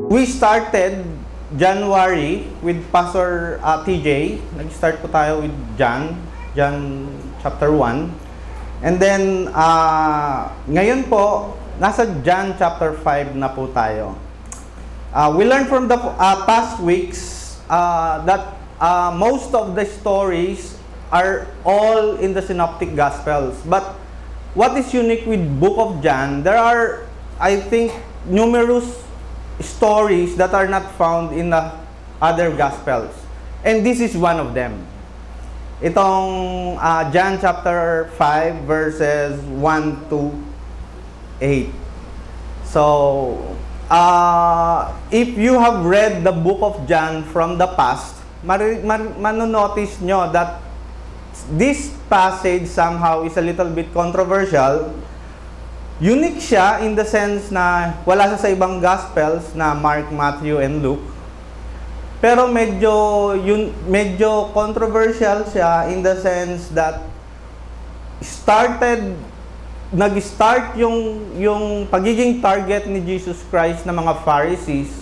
We started January with Pastor TJ. Nag-start po tayo with John chapter 1. And then, ngayon po, nasa John chapter 5 na po tayo. We learned from the past weeks that most of the stories are all in the Synoptic Gospels. But what is unique with Book of John, there are, I think, numerous stories that are not found in the other Gospels. And this is one of them. Itong John chapter 5 verses 1 to 8. So, if you have read the book of John from the past, manonotice nyo that this passage somehow is a little bit controversial. Unique siya in the sense na wala siya sa ibang Gospels na Mark, Matthew, and Luke. Pero medyo controversial siya in the sense that nag-start yung pagiging target ni Jesus Christ ng mga Pharisees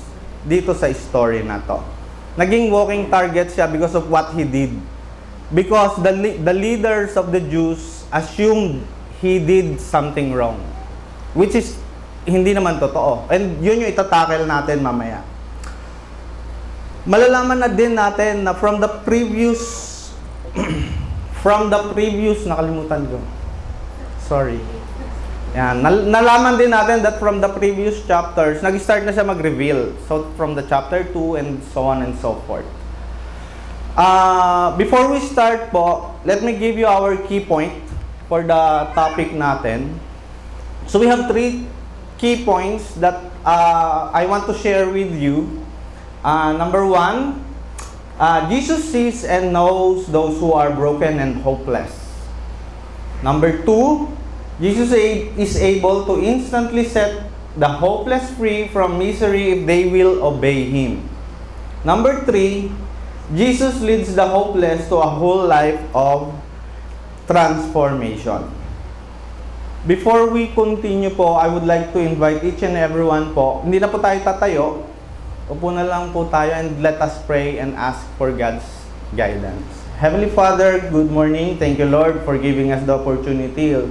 dito sa story na to. Naging walking target siya because of what he did. Because the leaders of the Jews assumed he did something wrong, which is hindi naman totoo. And yun yung itatackle natin mamaya. Malalaman na din natin na from the previous nakalimutan ko. Sorry. Yan, nalaman din natin that from the previous chapters, nag-start na siya mag-reveal. So from the chapter 2 and so on and so forth. Before we start po, let me give you our key point for the topic natin. So we have 3 key points that I want to share with you. Number 1, Jesus sees and knows those who are broken and hopeless. Number 2, Jesus is able to instantly set the hopeless free from misery if they will obey Him. Number 3, Jesus leads the hopeless to a whole life of transformation. Before we continue po, I would like to invite each and everyone po, hindi na po tayo tatayo, upo na lang po tayo and let us pray and ask for God's guidance. Heavenly Father, good morning. Thank you, Lord, for giving us the opportunity of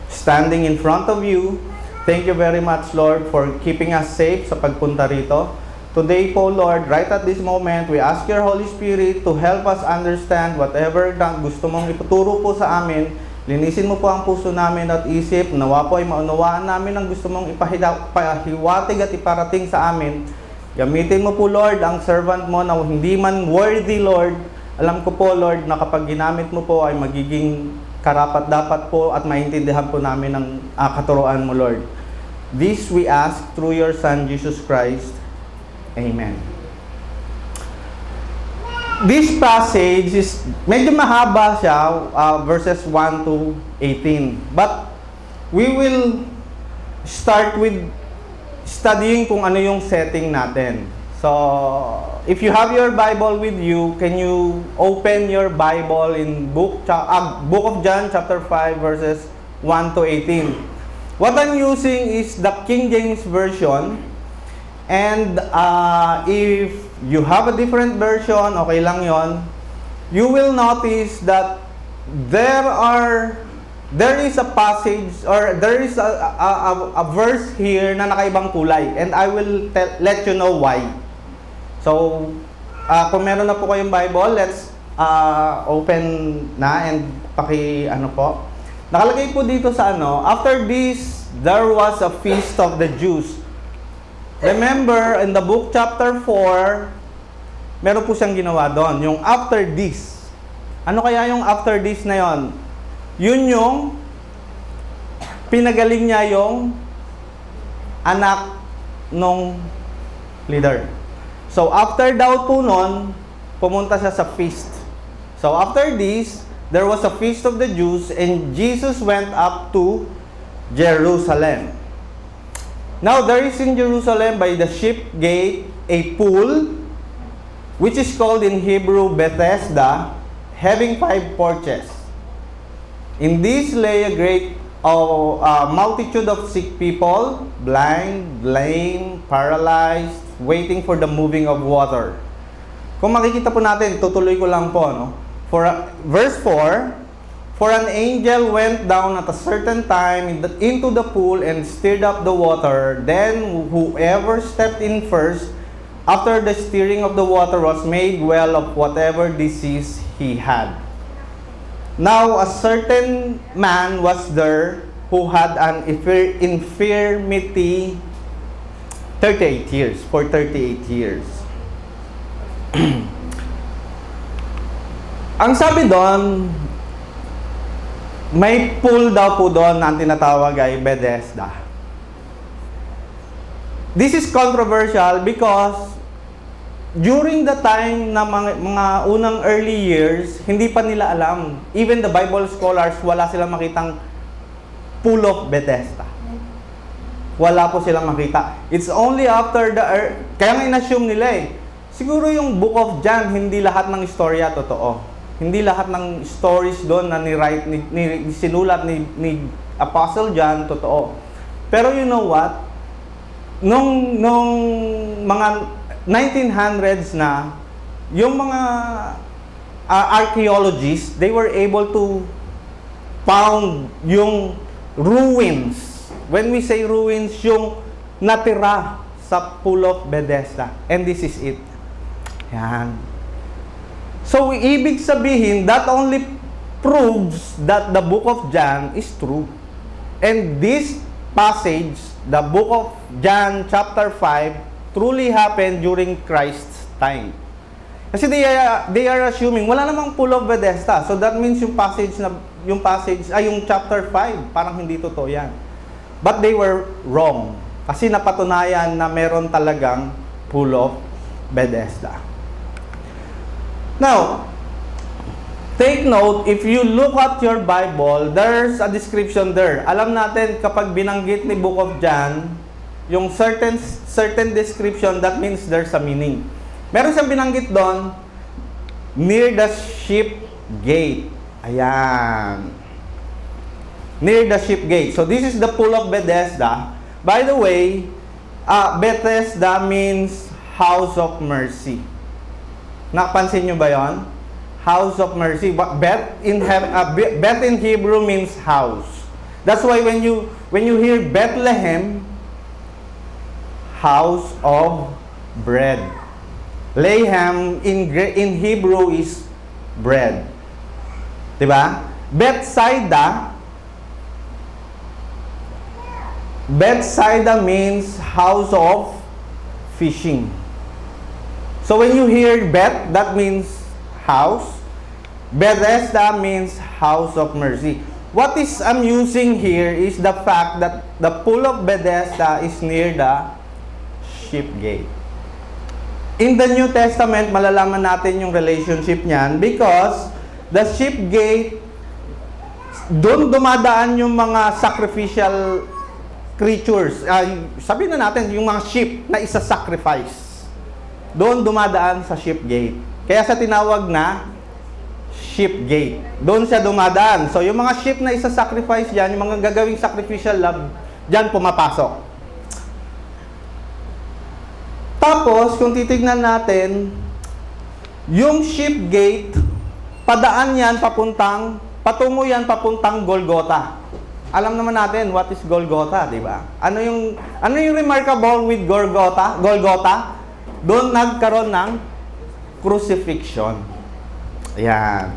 standing in front of you. Thank you very much, Lord, for keeping us safe sa pagpunta rito. Today po, Lord, right at this moment, we ask your Holy Spirit to help us understand whatever gusto mong iputuro po sa amin. Linisin mo po ang puso namin at isip. Nawa po ay maunawaan namin ang gusto mong ipahiwatig at iparating sa amin. Gamitin mo po, Lord, ang servant mo na hindi man worthy, Lord. Alam ko po, Lord, na kapag ginamit mo po ay magiging karapat-dapat po at maintindihan po namin ang katuruan mo, Lord. This we ask through your Son, Jesus Christ. Amen. This passage is medyo mahaba siya, verses 1 to 18. But we will start with studying kung ano yung setting natin. So, if you have your Bible with you, can you open your Bible in Book of John chapter 5 verses 1 to 18. What I'm using is the King James Version. And if you have a different version, okay lang yon. You will notice that there is a passage or there is a verse here na nakaibang kulay, and I will let you know why. So, kung meron na po kayong Bible, let's open na and po. Nakalagay po dito sa after this, there was a feast of the Jews. Remember, in the book chapter 4, meron po siyang ginawa doon, yung after this. Ano kaya yung after this na yon? Yun yung pinagaling niya yung anak nung leader. So, after daw po nun, pumunta siya sa feast. So, after this, there was a feast of the Jews and Jesus went up to Jerusalem. Now, there is in Jerusalem by the sheep gate a pool, which is called in Hebrew Bethesda, having 5 porches. In this lay a great multitude of sick people, blind, lame, paralyzed, waiting for the moving of water. Kung makikita po natin, tutuloy ko lang po, no? Verse 4, for an angel went down at a certain time into the pool and stirred up the water. Then whoever stepped in first, after the stirring of the water, was made well of whatever disease he had. Now a certain man was there who had an infirmity 38 years, for 38 years. Ang sabi doon, may pool daw po doon na tinatawag ay Bethesda. This is controversial because during the time na mga unang early years, hindi pa nila alam. Even the Bible scholars, wala silang makitang pool of Bethesda. Wala po silang makita. It's only after kaya nga in-assume nila siguro yung Book of John, hindi lahat ng istorya totoo. Hindi lahat ng stories doon na sinulat ni Apostle John totoo. Pero you know what? Nung mga 1900s na, yung mga archaeologists, they were able to found yung ruins. When we say ruins, yung natira sa Pool of Bethesda. And this is it. Yan. So, ibig sabihin, that only proves that the Book of John is true. And this passage, the Book of John chapter 5, truly happened during Christ's time. Kasi they are assuming wala namang Pool of Bethesda. So that means yung chapter 5, parang hindi totoo yan. But they were wrong. Kasi napatunayan na meron talagang Pool of Bethesda. Now, take note, if you look at your Bible, there's a description there. Alam natin kapag binanggit ni Book of John, yung certain description, that means there's a meaning. Meron siyang binanggit doon, near the ship gate. Ayan. Near the ship gate. So this is the Pool of Bethesda. By the way, Bethesda means house of mercy. Napansin nyo ba yon? House of mercy. Beth in Hebrew means house. That's why when you hear Bethlehem, house of bread. Lehem in Hebrew is bread. Diba? Bethsaida means house of fishing. So when you hear Beth, that means house. Bethesda means house of mercy. What is amusing here is the fact that the Pool of Bethesda is near the ship gate. In the New Testament, malalaman natin yung relationship niyan because the ship gate, doon dumadaan yung mga sacrificial creatures. Sabihin na natin, yung mga sheep na isa-sacrifice. Doon dumadaan sa ship gate. Kaya sa tinawag na ship gate. Doon siya dumadaan. So, yung mga sheep na isa-sacrifice dyan, yung mga gagawing sacrificial love, dyan pumapasok. Tapos, kung titignan natin, yung ship gate, padaan yan patungo yan papuntang Golgotha. Alam naman natin what is Golgotha, di ba? Ano yung remarkable with Golgotha? Doon nagkaroon ng crucifixion. Ayan.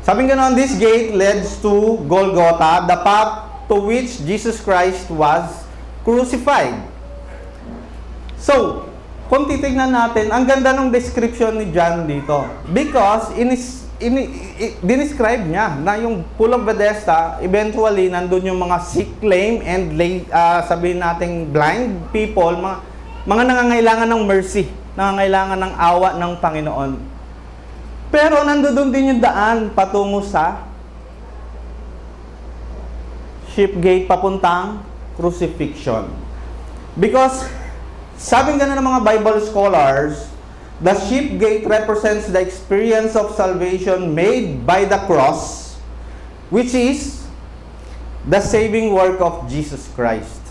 Sabi nga noon, this gate leads to Golgotha, the path to which Jesus Christ was crucified. So, kung titignan natin, ang ganda ng description ni John dito. Because, dinescribe niya na yung Pool of Bethesda, eventually, nandun yung mga sick, lame, and sabihin natin blind people, mga nangangailangan ng mercy, nangangailangan ng awa ng Panginoon. Pero, nandun din yung daan patungo sa ship gate papuntang crucifixion. Because, sabi nga ng mga Bible scholars, the ship gate represents the experience of salvation made by the cross, which is the saving work of Jesus Christ.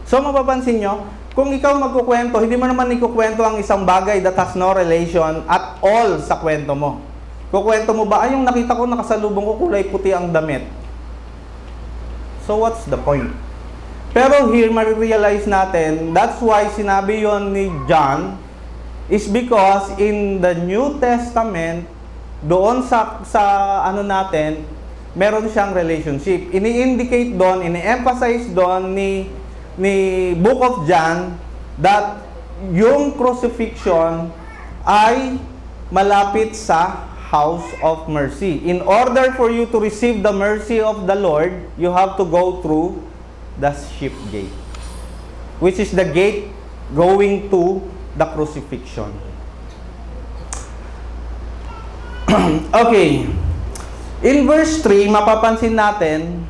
So mapapansin nyo, kung ikaw magkukwento, hindi mo naman ikukwento ang isang bagay that has no relation at all sa kwento mo. Kukwento mo ba, ay yung nakita ko nakasalubong ko kulay puti ang damit. So what's the point? Pero here, ma-realize natin, that's why sinabi yon ni John, is because in the New Testament, doon sa ano natin, meron siyang relationship. Ini-indicate doon, ini-emphasize doon ni Book of John that yung crucifixion ay malapit sa house of mercy. In order for you to receive the mercy of the Lord, you have to go through the sheep gate, which is the gate going to the crucifixion. Okay. In verse 3, mapapansin natin,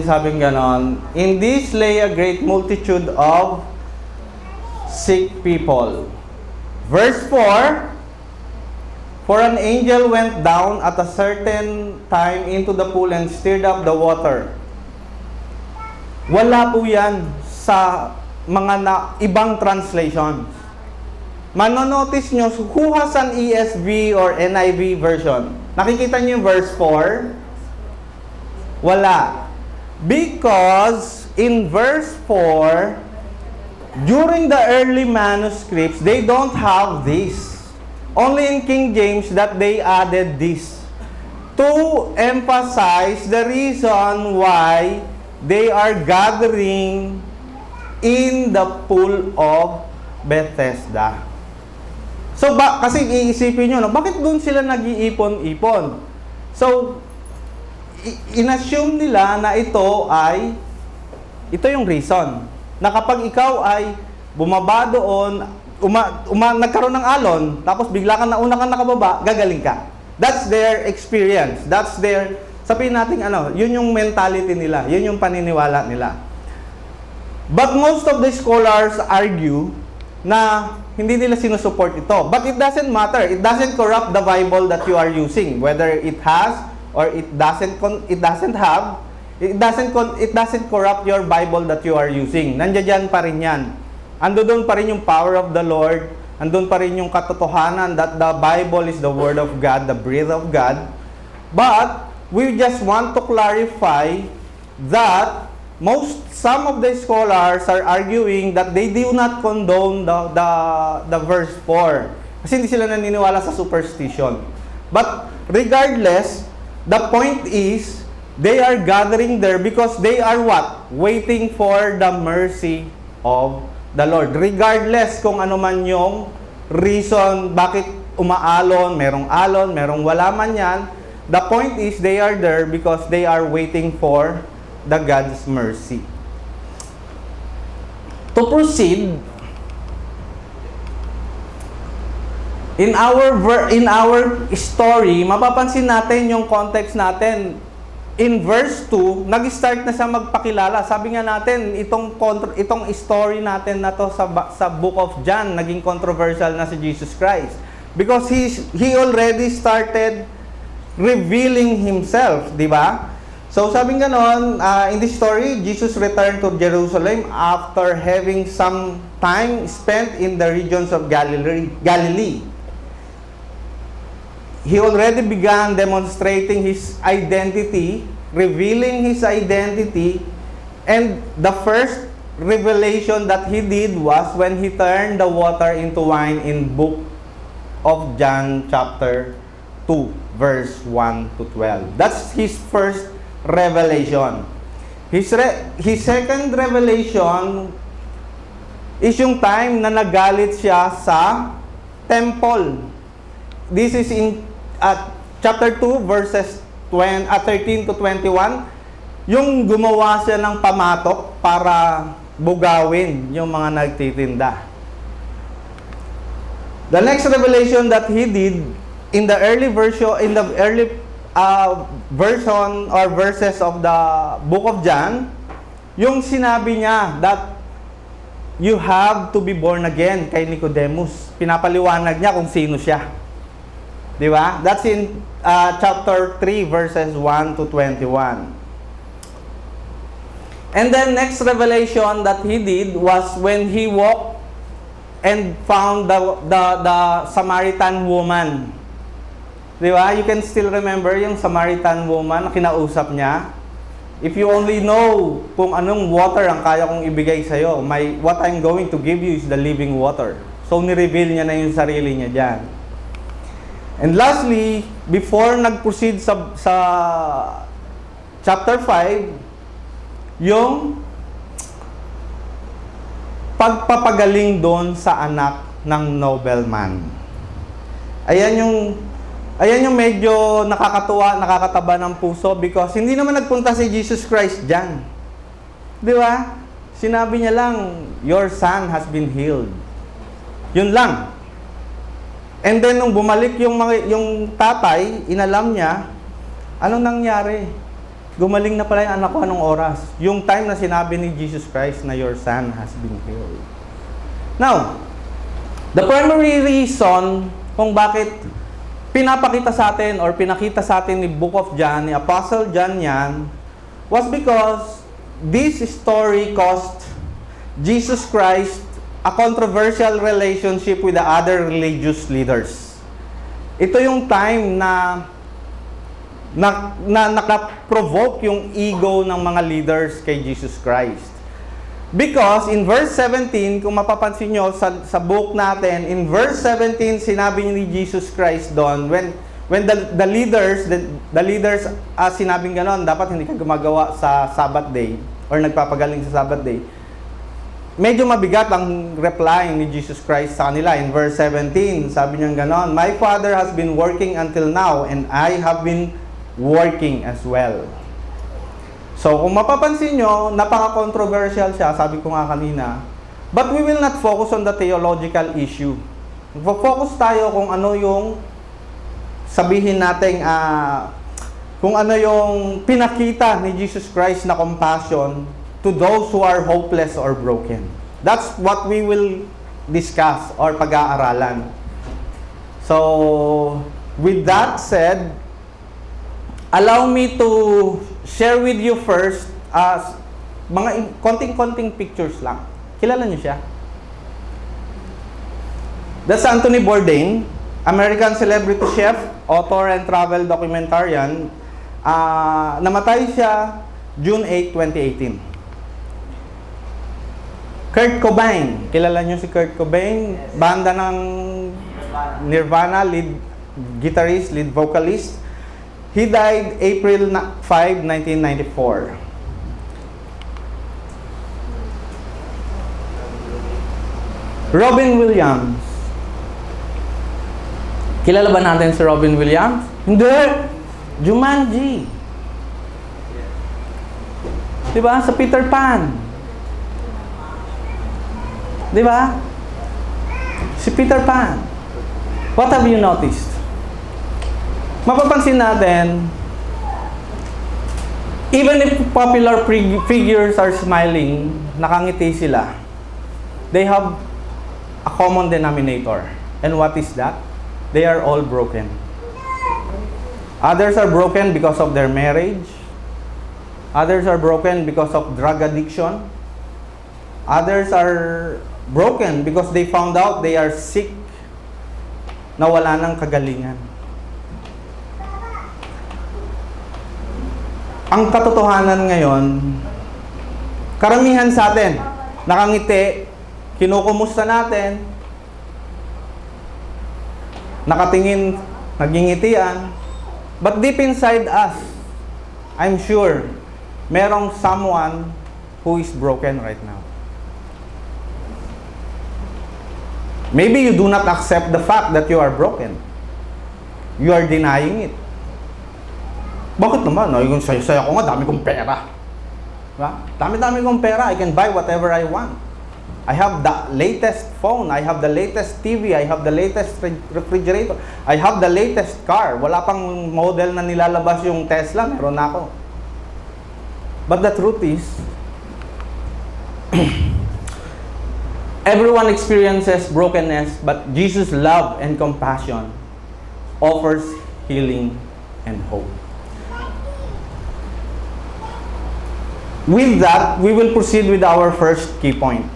sabing ganon, in this lay a great multitude of sick people. Verse 4, for an angel went down at a certain time into the pool and stirred up the water. Wala po yan sa mga ibang translations. Manonotice nyo, who has an ESV or NIV version? Nakikita nyo yung verse 4? Wala. Because in verse 4, during the early manuscripts, they don't have this. Only in King James that they added this to emphasize the reason why they are gathering in the pool of Bethesda. So, kasi iisipin nyo, no, bakit doon sila nag-iipon-ipon? So, inassume nila na ito yung reason. Na kapag ikaw ay bumaba doon, nagkaroon ng alon, tapos bigla ka nauna ka nakababa, gagaling ka. That's their experience. That's their, sabihin natin yun yung mentality nila, yun yung paniniwala nila. But most of the scholars argue na hindi nila sinusupport ito. But it doesn't matter. It doesn't corrupt the Bible that you are using, whether it has or it doesn't corrupt your Bible that you are using. Nandiyan pa rin yan. Andoon pa rin yung power of the Lord. Andun pa rin yung katotohanan that the Bible is the Word of God, the breath of God. But we just want to clarify that some of the scholars are arguing that they do not condone the verse 4. Kasi hindi sila naniniwala sa superstition. But regardless, the point is, they are gathering there because they are what? Waiting for the mercy of the Lord. Regardless kung ano man yung reason bakit umaalon, merong wala man yan, the point is they are there because they are waiting for the God's mercy. To proceed, in our story, mapapansin natin yung context natin. In verse 2, nag-start na siya magpakilala. Sabi nga natin, itong story natin na to sa Book of John, naging controversial na si Jesus Christ. Because he already started revealing himself, di ba? So sabi nga noon, in this story, Jesus returned to Jerusalem after having some time spent in the regions of Galilee. He already began demonstrating his identity, revealing his identity, and the first revelation that he did was when he turned the water into wine in Book of John chapter 2, verse 1 to 12. That's his first revelation. His second revelation is yung time na nagalit siya sa temple. This is in chapter 2, verses 13 to 21. Yung gumawa siya ng pamatok para bugawin yung mga nagtitinda. The next revelation that he did in the early version or verses of the Book of John, yung sinabi niya that you have to be born again kay Nicodemus. Pinapaliwanag niya kung sino siya. Di ba? That's in chapter 3 verses 1 to 21. And then next revelation that he did was when he walked and found the Samaritan woman. Di ba? You can still remember yung Samaritan woman na kinausap niya. If you only know kung anong water ang kaya kong ibigay sa'yo, what I'm going to give you is the living water. So, nireveal niya na yung sarili niya dyan. And lastly, before nag-proceed sa chapter 5, yung pagpapagaling doon sa anak ng nobleman. Ayan yung medyo nakakatuwa, nakakataba ng puso because hindi naman nagpunta si Jesus Christ dyan. Di ba? Sinabi niya lang, your son has been healed. Yun lang. And then nung bumalik yung tatay, inalam niya, anong nangyari? Gumaling na pala yung anak ko anong oras. Yung time na sinabi ni Jesus Christ na your son has been healed. Now, the primary reason kung bakit pinapakita sa atin or pinakita sa atin ni Book of John, ni Apostle John yan, was because this story caused Jesus Christ a controversial relationship with the other religious leaders. Ito yung time na nakaprovoke yung ego ng mga leaders kay Jesus Christ. Because in verse 17, kung mapapansin nyo sa book natin, in verse 17, sinabi ni Jesus Christ doon, when the leaders sinabing ganon, dapat hindi ka gumagawa sa Sabbath day or nagpapagaling sa Sabbath day. Medyo mabigat ang reply ni Jesus Christ sa kanila. In verse 17, sabi niya ganon, my Father has been working until now and I have been working as well. So, kung mapapansin nyo, napaka-controversial siya, sabi ko nga kanina. But we will not focus on the theological issue. Focus tayo kung ano yung sabihin natin, kung ano yung pinakita ni Jesus Christ na compassion to those who are hopeless or broken. That's what we will discuss or pag-aaralan. So, with that said, allow me to share with you first mga konting-konting pictures lang. Kilala niyo siya? That's Anthony Bourdain, American celebrity chef, author and travel documentarian. Namatay siya June 8, 2018. Kurt Cobain. Kilala niyo si Kurt Cobain? Banda ng Nirvana, lead guitarist, lead vocalist. He died April 5, 1994. Robin Williams. Kilala ba natin si Robin Williams? Hindi! Jumanji. Diba? Sa Peter Pan. Diba? Si Peter Pan. What have you noticed? Mapapansin natin, even if popular figures are smiling, nakangiti sila, they have a common denominator. And what is that? They are all broken. Others are broken because of their marriage. Others are broken because of drug addiction. Others are broken because they found out they are sick, na wala ng kagalingan. Ang katotohanan ngayon, karamihan sa atin, nakangiti, kinukumusta natin, nakatingin, nagingitian, but deep inside us, I'm sure, merong someone who is broken right now. Maybe you do not accept the fact that you are broken. You are denying it. Bakit naman? Yung saya-saya ko nga, dami kong pera. Diba? Dami-dami kong pera. I can buy whatever I want. I have the latest phone. I have the latest TV. I have the latest refrigerator. I have the latest car. Wala pang model na nilalabas yung Tesla. Meron na ako. But the truth is, Everyone experiences brokenness, but Jesus' love and compassion offers healing and hope. With that, we will proceed with our first key point.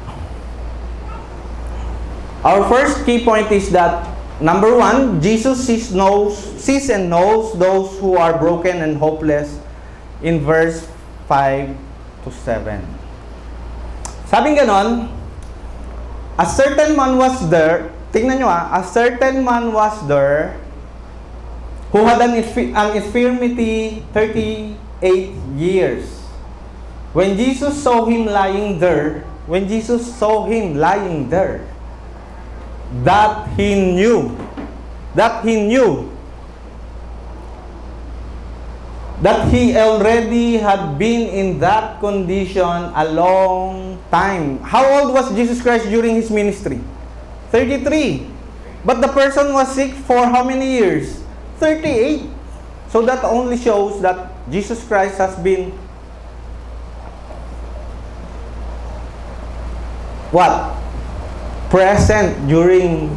Our first key point is that, number one, Jesus sees and knows those who are broken and hopeless in verse 5 to 7. Sabing ganon, a certain man was there, tingnan nyo a certain man was there who had an infirmity 38 years. When Jesus saw him lying there, that he knew that he already had been in that condition a long time. How old was Jesus Christ during his ministry? 33. But the person was sick for how many years? 38. So that only shows that Jesus Christ has been present during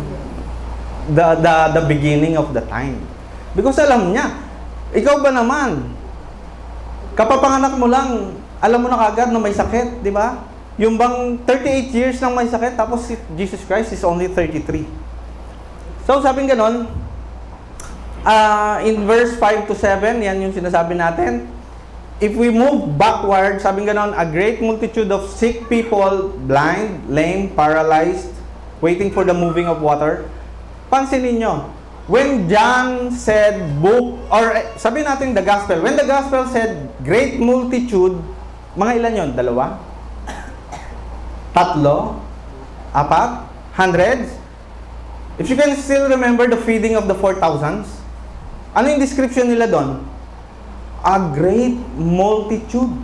the beginning of the time. Because alam niya, ikaw ba naman, kapapanganak mo lang, alam mo na kagad na may sakit, di ba? Yung bang 38 years nang may sakit, tapos si Jesus Christ is only 33. So, sabing ganon, in verse 5 to 7, yan yung sinasabi natin. If we move backward, sabing ganon, a great multitude of sick people, blind, lame, paralyzed, waiting for the moving of water. Pansinin nyo, when John said sabi natin the gospel, when the gospel said great multitude, mga ilan yon? 2? 3? 4? Hundreds? If you can still remember the feeding of the 4,000s, ano yung description nila doon? A great multitude.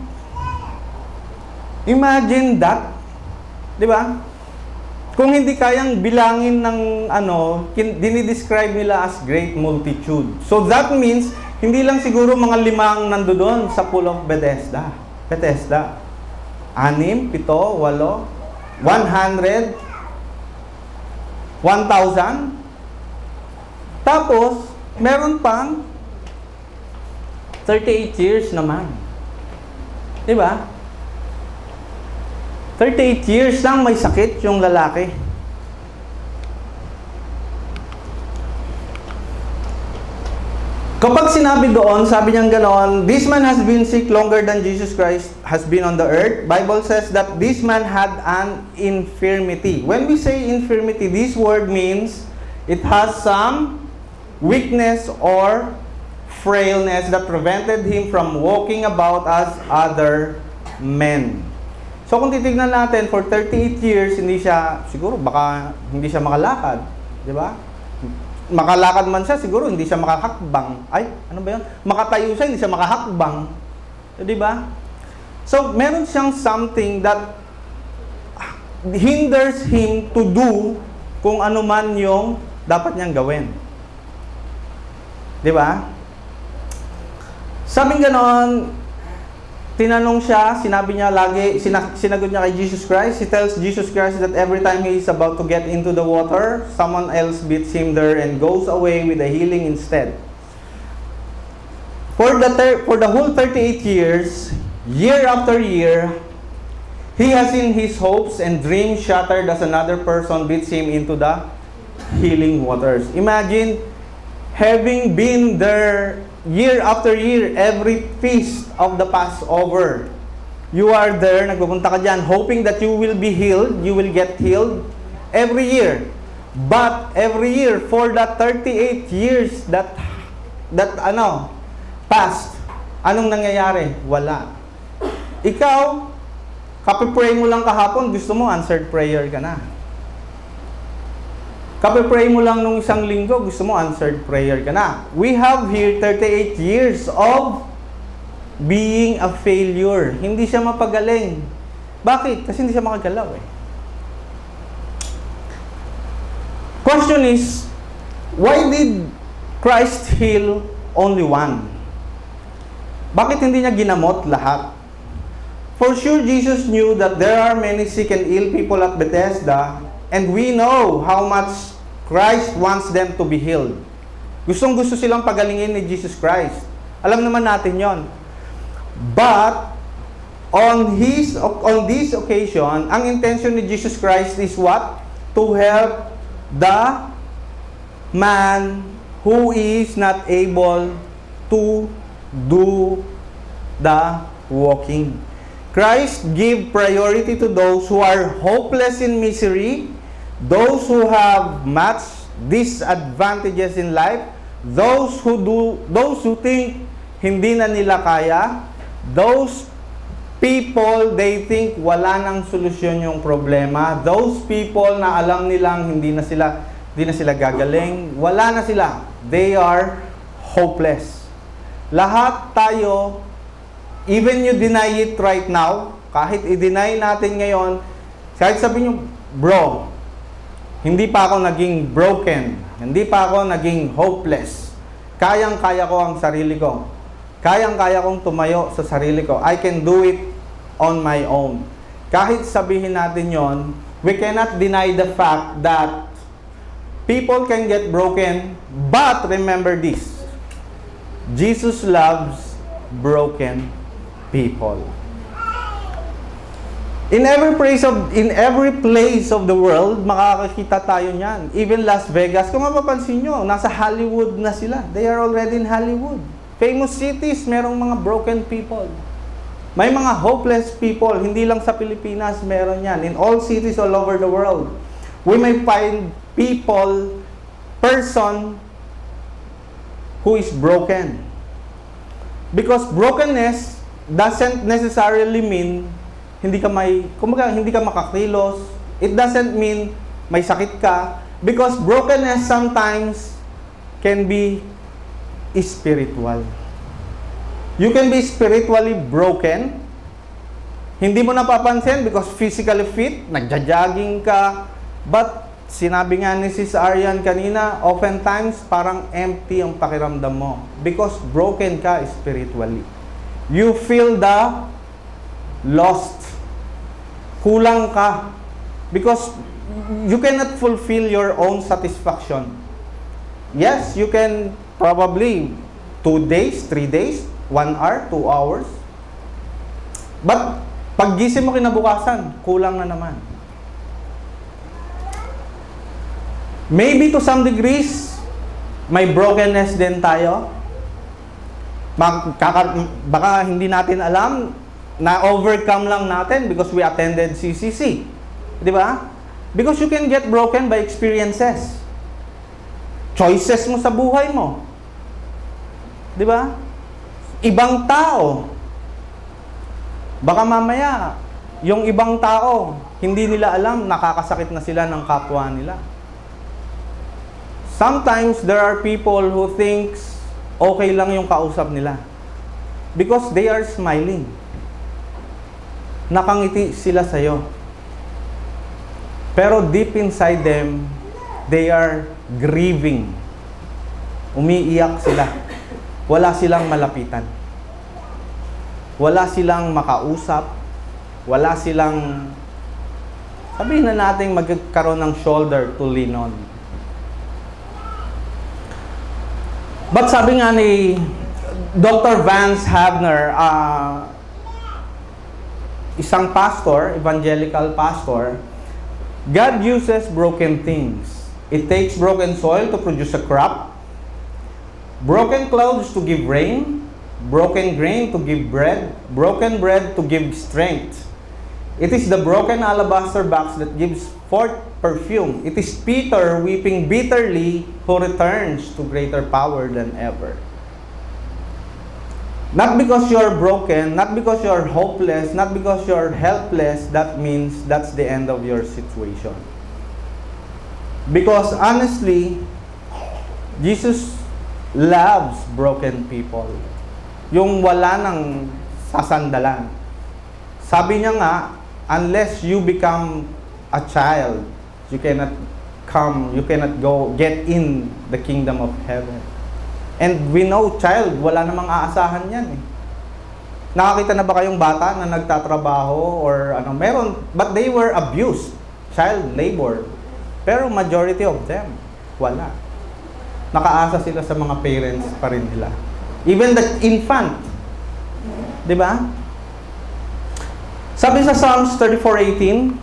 Imagine that. Di ba? Kung hindi kayang bilangin ng dinidescribe nila as great multitude. So that means, hindi lang siguro mga 5 nandoon sa pool of Bethesda. 6, 7, 8, 100, 1,000. Tapos, meron pang 38 years naman. Di ba? 38 years lang may sakit yung lalaki. Kapag sinabi doon, sabi niyang ganon, this man has been sick longer than Jesus Christ has been on the earth. Bible says that this man had an infirmity. When we say infirmity, this word means it has some weakness or frailness that prevented him from walking about as other men. So kung titignan natin, for 38 years, siguro baka hindi siya makalakad. Di ba? Makalakad man siya, siguro hindi siya makahakbang. Ay, ano ba yun? Makatayo siya, hindi siya makahakbang. Di ba? So, meron siyang something that hinders him to do kung ano man yung dapat niyang gawin. Di ba? Sabing ganon, tinanong siya, sinabi niya lagi, sinagot niya kay Jesus Christ. He tells Jesus Christ that every time he is about to get into the water, someone else beats him there and goes away with a healing instead. For the whole 38 years, year after year, he has seen his hopes and dreams shattered as another person beats him into the healing waters. Imagine having been there year after year, every feast of the Passover. You are there, nagpupunta ka dyan, hoping that you will be healed, you will get healed every year. But every year, for the 38 years that passed, anong nangyayari? Wala. Ikaw, kapipray mo lang kahapon, gusto mo answered prayer ka na. Kapipray mo lang nung isang linggo, gusto mo answered prayer ka na. We have here 38 years of being a failure. Hindi siya mapagaling. Bakit? Kasi hindi siya makagalaw eh. Question is, why did Christ heal only one? Bakit hindi niya ginamot lahat? For sure, Jesus knew that there are many sick and ill people at Bethesda, and we know how much Christ wants them to be healed. Gustong-gusto silang pagalingin ni Jesus Christ. Alam naman natin yon. But, on this occasion, ang intention ni Jesus Christ is what? To help the man who is not able to do the walking. Christ give priority to those who are hopeless in misery, those who have much disadvantages in life, those who think hindi na nila kaya, those people they think wala nang solusyon yung problema, those people na alam nilang hindi na sila gagaling, wala na sila. They are hopeless. Lahat tayo, even you deny it right now, kahit i-deny natin ngayon, kahit sabihin nyo, bro, hindi pa ako naging broken, hindi pa ako naging hopeless. Kayang-kaya ko ang sarili ko. Kayang-kaya kong tumayo sa sarili ko. I can do it on my own. Kahit sabihin natin yon, we cannot deny the fact that people can get broken, but remember this, Jesus loves broken people. In every place of the world, makakakita tayo niyan. Even Las Vegas, kung mapapansin nyo, nasa Hollywood na sila. They are already in Hollywood. Famous cities, merong mga broken people. May mga hopeless people, hindi lang sa Pilipinas, meron yan. In all cities all over the world, we may find person who is broken. Because brokenness doesn't necessarily mean hindi ka makakilos. It doesn't mean may sakit ka. Because brokenness sometimes can be spiritual. You can be spiritually broken. Hindi mo napapansin because physically fit, nagja-jogging ka. But sinabi nga ni Sis Arian kanina, oftentimes parang empty ang pakiramdam mo. Because broken ka spiritually. You feel the lost. Kulang ka. Because you cannot fulfill your own satisfaction. Yes, you can probably 2 days, 3 days, 1 hour, 2 hours. But pag gising mo kinabukasan, kulang na naman. Maybe to some degrees, may brokenness din tayo. Baka hindi natin alam, na-overcome lang natin because we attended CCC. Di ba? Because you can get broken by experiences. Choices mo sa buhay mo. Di ba? Ibang tao. Baka mamaya, yung ibang tao, hindi nila alam, nakakasakit na sila ng kapwa nila. Sometimes, there are people who thinks okay lang yung kausap nila. Because they are smiling. Nakangiti sila sa'yo. Pero deep inside them, they are grieving. Umiiyak sila. Wala silang malapitan. Wala silang makausap. Wala silang, sabihin na natin, magkaroon ng shoulder to lean on. But sabi nga ni Dr. Vance Havner, isang pastor, evangelical pastor, God uses broken things. It takes broken soil to produce a crop, broken clouds to give rain, broken grain to give bread, broken bread to give strength. It is the broken alabaster box that gives forth perfume. It is Peter weeping bitterly who returns to greater power than ever. Not because you're broken, not because you're hopeless, not because you're helpless, that means that's the end of your situation. Because honestly, Jesus loves broken people. Yung wala nang sasandalan. Sabi niya nga, unless you become a child, you cannot get in the kingdom of heaven. And we know, child, wala namang aasahan yan eh. Nakakita na ba kayong bata na nagtatrabaho or ano? Meron, but they were abused. Child labor. Pero majority of them, wala. Nakaasa sila sa mga parents pa rin nila. Even the infant. Di ba? Sabi sa Psalms 34:18,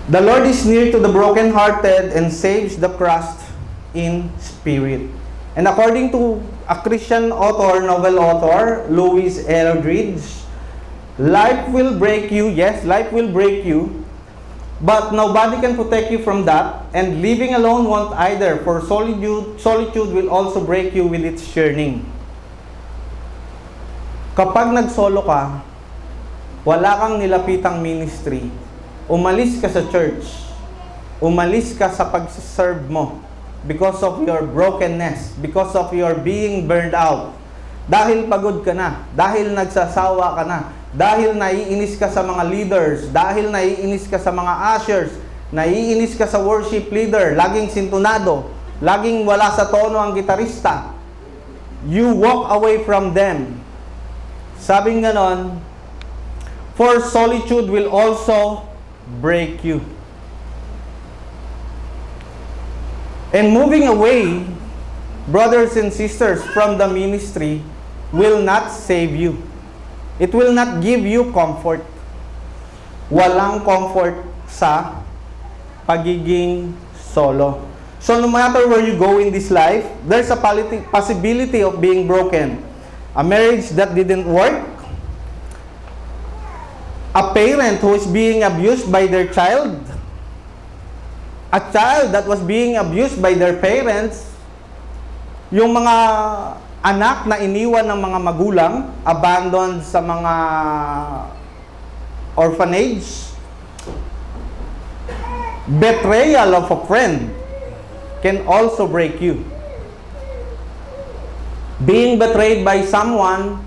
the Lord is near to the brokenhearted and saves the crushed in spirit. And according to a Christian author, novel author, Louis Eldridge, life will break you. Yes, life will break you. But nobody can protect you from that. And living alone won't either. For solitude will also break you with its churning. Kapag nag-solo ka, wala kang nilapitang ministry, umalis ka sa church, umalis ka sa pag-serve mo, because of your brokenness, because of your being burned out, dahil pagod ka na, dahil nagsasawa ka na, dahil naiinis ka sa mga leaders, dahil naiinis ka sa mga ushers, naiinis ka sa worship leader, laging sintunado, laging wala sa tono ang gitarista, you walk away from them. Sabing ganon, for solitude will also break you. And moving away, brothers and sisters, from the ministry will not save you. It will not give you comfort. Walang comfort sa pagiging solo. So no matter where you go in this life, there's a possibility of being broken. A marriage that didn't work, a parent who is being abused by their child, a child that was being abused by their parents, yung mga anak na iniwan ng mga magulang, abandoned sa mga orphanage, betrayal of a friend can also break you. Being betrayed by someone,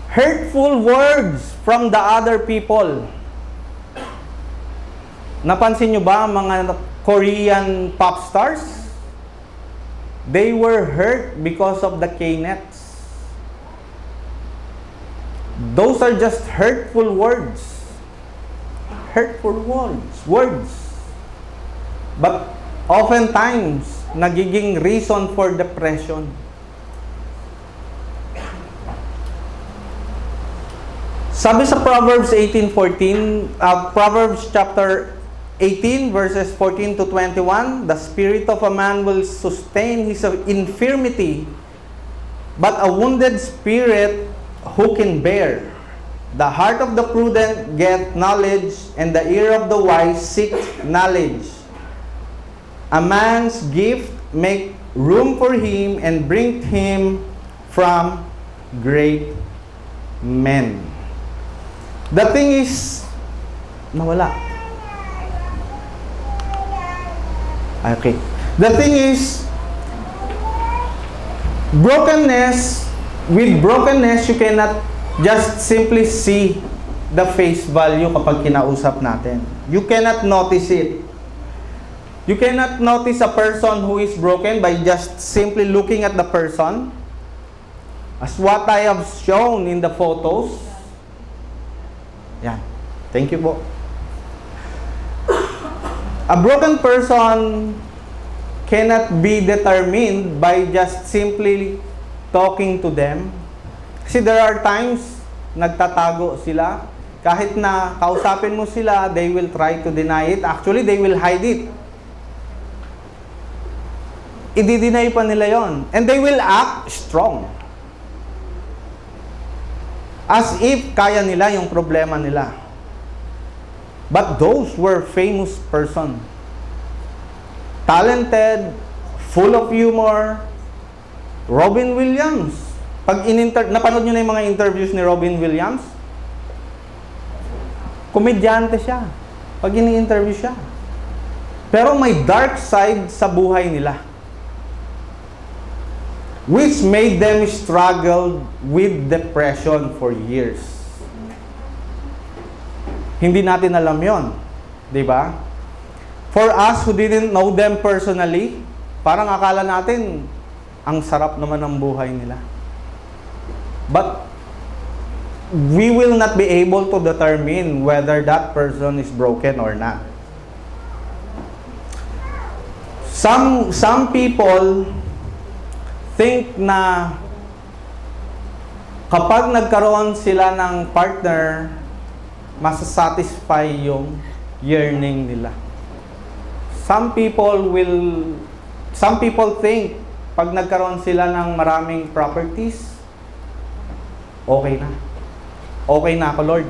hurtful words from the other people. Napansin nyo ba mga Korean pop stars? They were hurt because of the K-nets. Those are just hurtful words. Hurtful words. But oftentimes, nagiging reason for depression. Sabi sa Proverbs 18:14, Proverbs chapter 18 verses 14 to 21, the spirit of a man will sustain his infirmity, but a wounded spirit who can bear? The heart of the prudent get knowledge, and the ear of the wise seek knowledge. A man's gift make room for him and bring him from great men. The thing is, nawala. Okay. The thing is, with brokenness, you cannot just simply see the face value kapag kinausap natin. You cannot notice it. You cannot notice a person who is broken by just simply looking at the person. As what I have shown in the photos. Yan. Thank you po. A broken person cannot be determined by just simply talking to them. Kasi there are times, nagtatago sila. Kahit na kausapin mo sila, they will try to deny it. Actually, they will hide it. I-deny pa nila yon. And they will act strong. As if kaya nila yung problema nila. But those were famous person. Talented, full of humor. Robin Williams. Napanood nyo na yung mga interviews ni Robin Williams? Komedyante siya. Pag ini-interview siya. Pero may dark side sa buhay nila. Which made them struggle with depression for years. Hindi natin alam yon, di ba? For us who didn't know them personally, parang akala natin, ang sarap naman ng buhay nila. But we will not be able to determine whether that person is broken or not. Some people think na kapag nagkaroon sila ng partner, masasatisfy yung yearning nila. Some people think pag nagkaroon sila ng maraming properties, okay na. Okay na ako, Lord.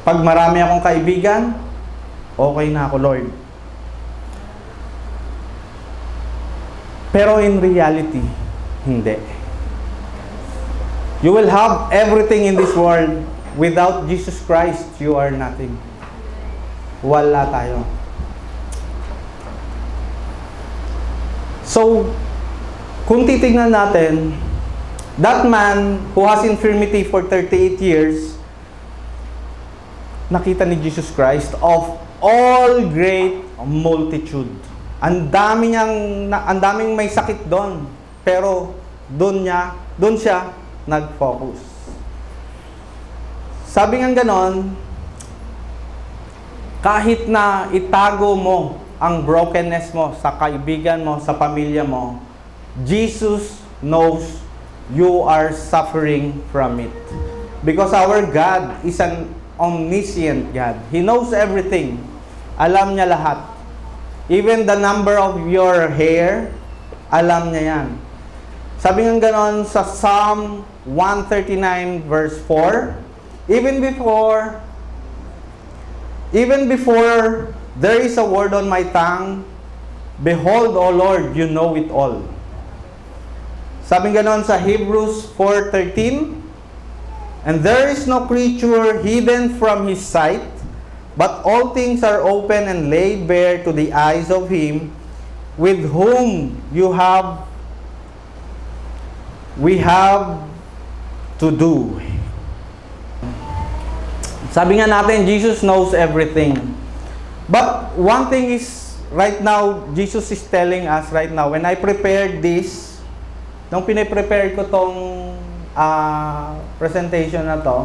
Pag marami akong kaibigan, okay na ako, Lord. Pero in reality, hindi. You will have everything in this world. Without Jesus Christ, you are nothing. Wala tayo. So, kung titignan natin, that man who has infirmity for 38 years, nakita ni Jesus Christ of all great multitude. Ang daming may sakit doon. Pero doon siya nag-focus. Sabi nga ganon, kahit na itago mo ang brokenness mo sa kaibigan mo, sa pamilya mo, Jesus knows you are suffering from it. Because our God is an omniscient God. He knows everything. Alam niya lahat. Even the number of your hair, alam niya yan. Sabi nga ganon sa Psalm 139 verse 4, Even before there is a word on my tongue, behold, O Lord, you know it all. Sabi ganon sa Hebrews 4:13, and there is no creature hidden from His sight, but all things are open and laid bare to the eyes of Him with whom we have to do. Sabi nga natin, Jesus knows everything. But one thing is, right now, Jesus is telling us right now, when I prepared this, nung piniprepare ko tong presentation na to,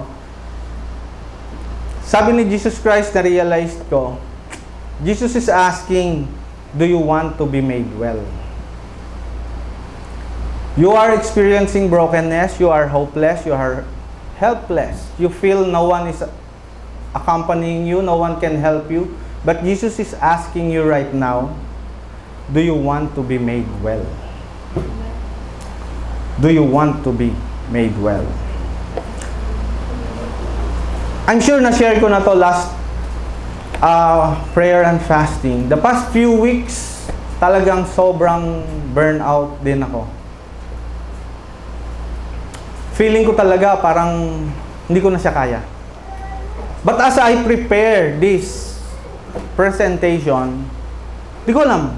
sabi ni Jesus Christ, na-realized ko, Jesus is asking, do you want to be made well? You are experiencing brokenness, you are hopeless, you are helpless. You feel no one is accompanying you, no one can help you. But Jesus is asking you right now, do you want to be made well? Do you want to be made well? I'm sure na-share ko na to last prayer and fasting. The past few weeks, talagang sobrang burnout din ako. Feeling ko talaga parang hindi ko na siya kaya. But as I prepare this presentation, di ko alam.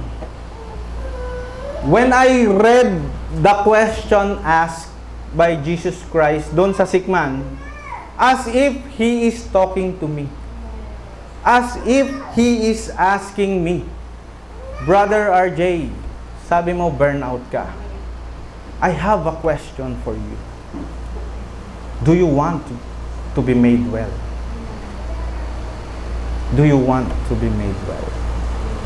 When I read the question asked by Jesus Christ doon sa sick man, as if He is talking to me. As if He is asking me, Brother RJ, sabi mo burnout ka. I have a question for you. Do you want to be made well? Do you want to be made well?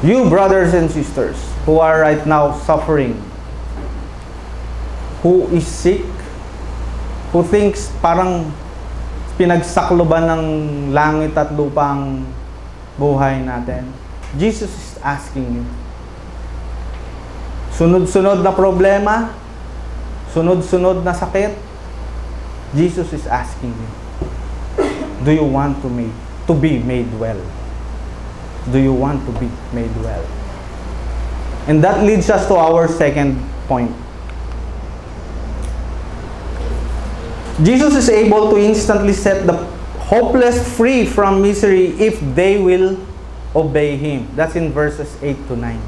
You brothers and sisters who are right now suffering, who is sick, who thinks parang pinagsakloban ng langit at lupa ang buhay natin, Jesus is asking you. Sunod-sunod na problema, sunod-sunod na sakit, Jesus is asking you, do you want to be made well? Do you want to be made well? And that leads us to our second point. Jesus is able to instantly set the hopeless free from misery if they will obey Him. That's in verses 8 to 9.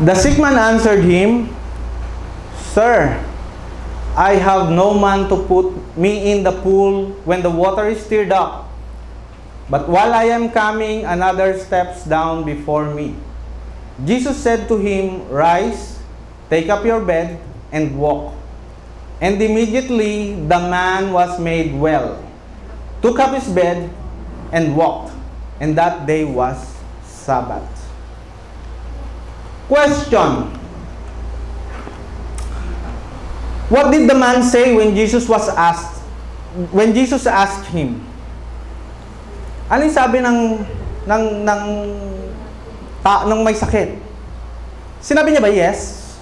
The sick man answered Him, Sir, I have no man to put me in the pool when the water is stirred up. But while I am coming, another steps down before me. Jesus said to him, Rise, take up your bed and walk. And immediately the man was made well, took up his bed and walked. And that day was Sabbath. Question. What did the man say when Jesus was asked? When Jesus asked him? Ano yung sabi ng may sakit? Sinabi niya ba yes?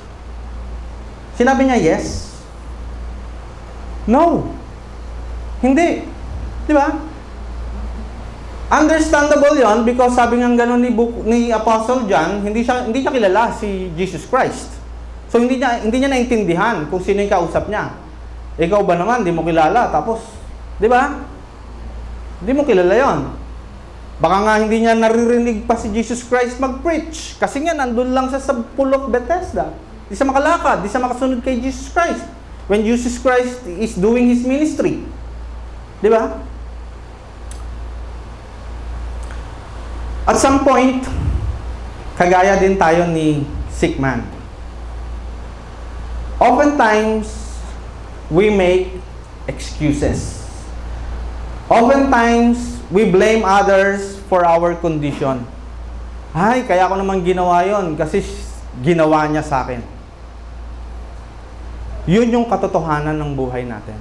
Sinabi niya yes? No. Hindi. Di ba? Understandable yon because sabi nga ganun ni Apostle John, hindi niya kilala si Jesus Christ. So hindi niya naintindihan kung sino yung kausap niya. Ikaw ba naman, di mo kilala, tapos, di ba? Hindi mo kilala yon. Baka nga hindi niya naririnig pa si Jesus Christ mag-preach. Kasi nga, nandun lang siya sa pool of Bethesda. Di siya makalakad, di siya makasunod kay Jesus Christ. When Jesus Christ is doing His ministry. Di ba? At some point, kagaya din tayo ni sick man. Oftentimes, we make excuses. Oftentimes, we blame others for our condition. Ay, kaya ko naman ginawa yon kasi ginawa niya sa akin. Yun yung katotohanan ng buhay natin.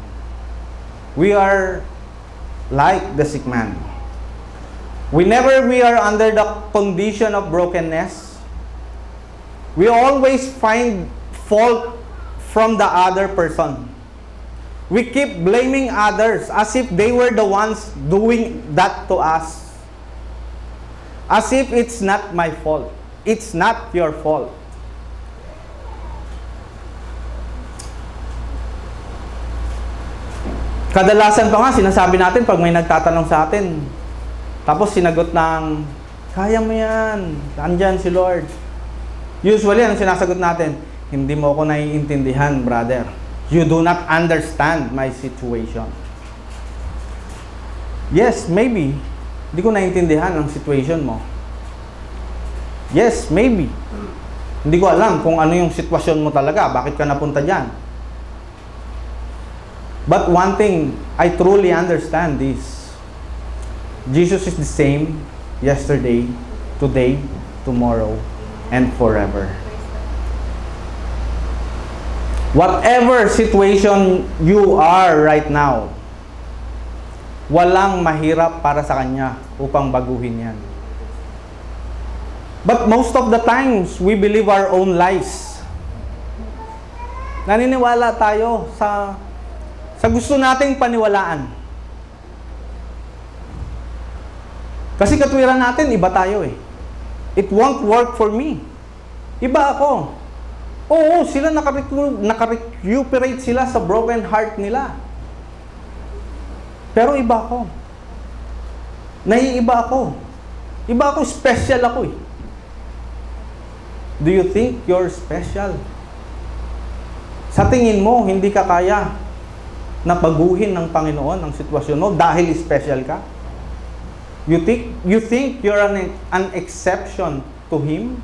We are like the sick man. Whenever we are under the condition of brokenness, we always find fault from the other person. We keep blaming others as if they were the ones doing that to us. As if it's not my fault. It's not your fault. Kadalasan pa nga, sinasabi natin pag may nagtatanong sa atin, tapos sinagot ng, kaya mo yan, andyan si Lord. Usually, ang sinasagot natin, hindi mo ako naiintindihan, brother. You do not understand my situation. Yes, maybe. Hindi ko naiintindihan ang situation mo. Yes, maybe. Hindi ko alam kung ano yung sitwasyon mo talaga. Bakit ka napunta dyan? But one thing, I truly understand this. Jesus is the same yesterday, today, tomorrow, and forever. Whatever situation you are right now, walang mahirap para sa Kanya upang baguhin yan. But most of the times, we believe our own lies. Naniniwala tayo sa gusto nating paniwalaan. Kasi katwiran natin, iba tayo eh. It won't work for me. Iba ako. Oo, sila nakarecuperate sila sa broken heart nila. Pero iba ako. Naiiba ako. Iba ako, special ako eh. Do you think you're special? Sa tingin mo, hindi ka kaya na baguhin ng Panginoon ang sitwasyon mo dahil special ka? You think you're an exception to Him?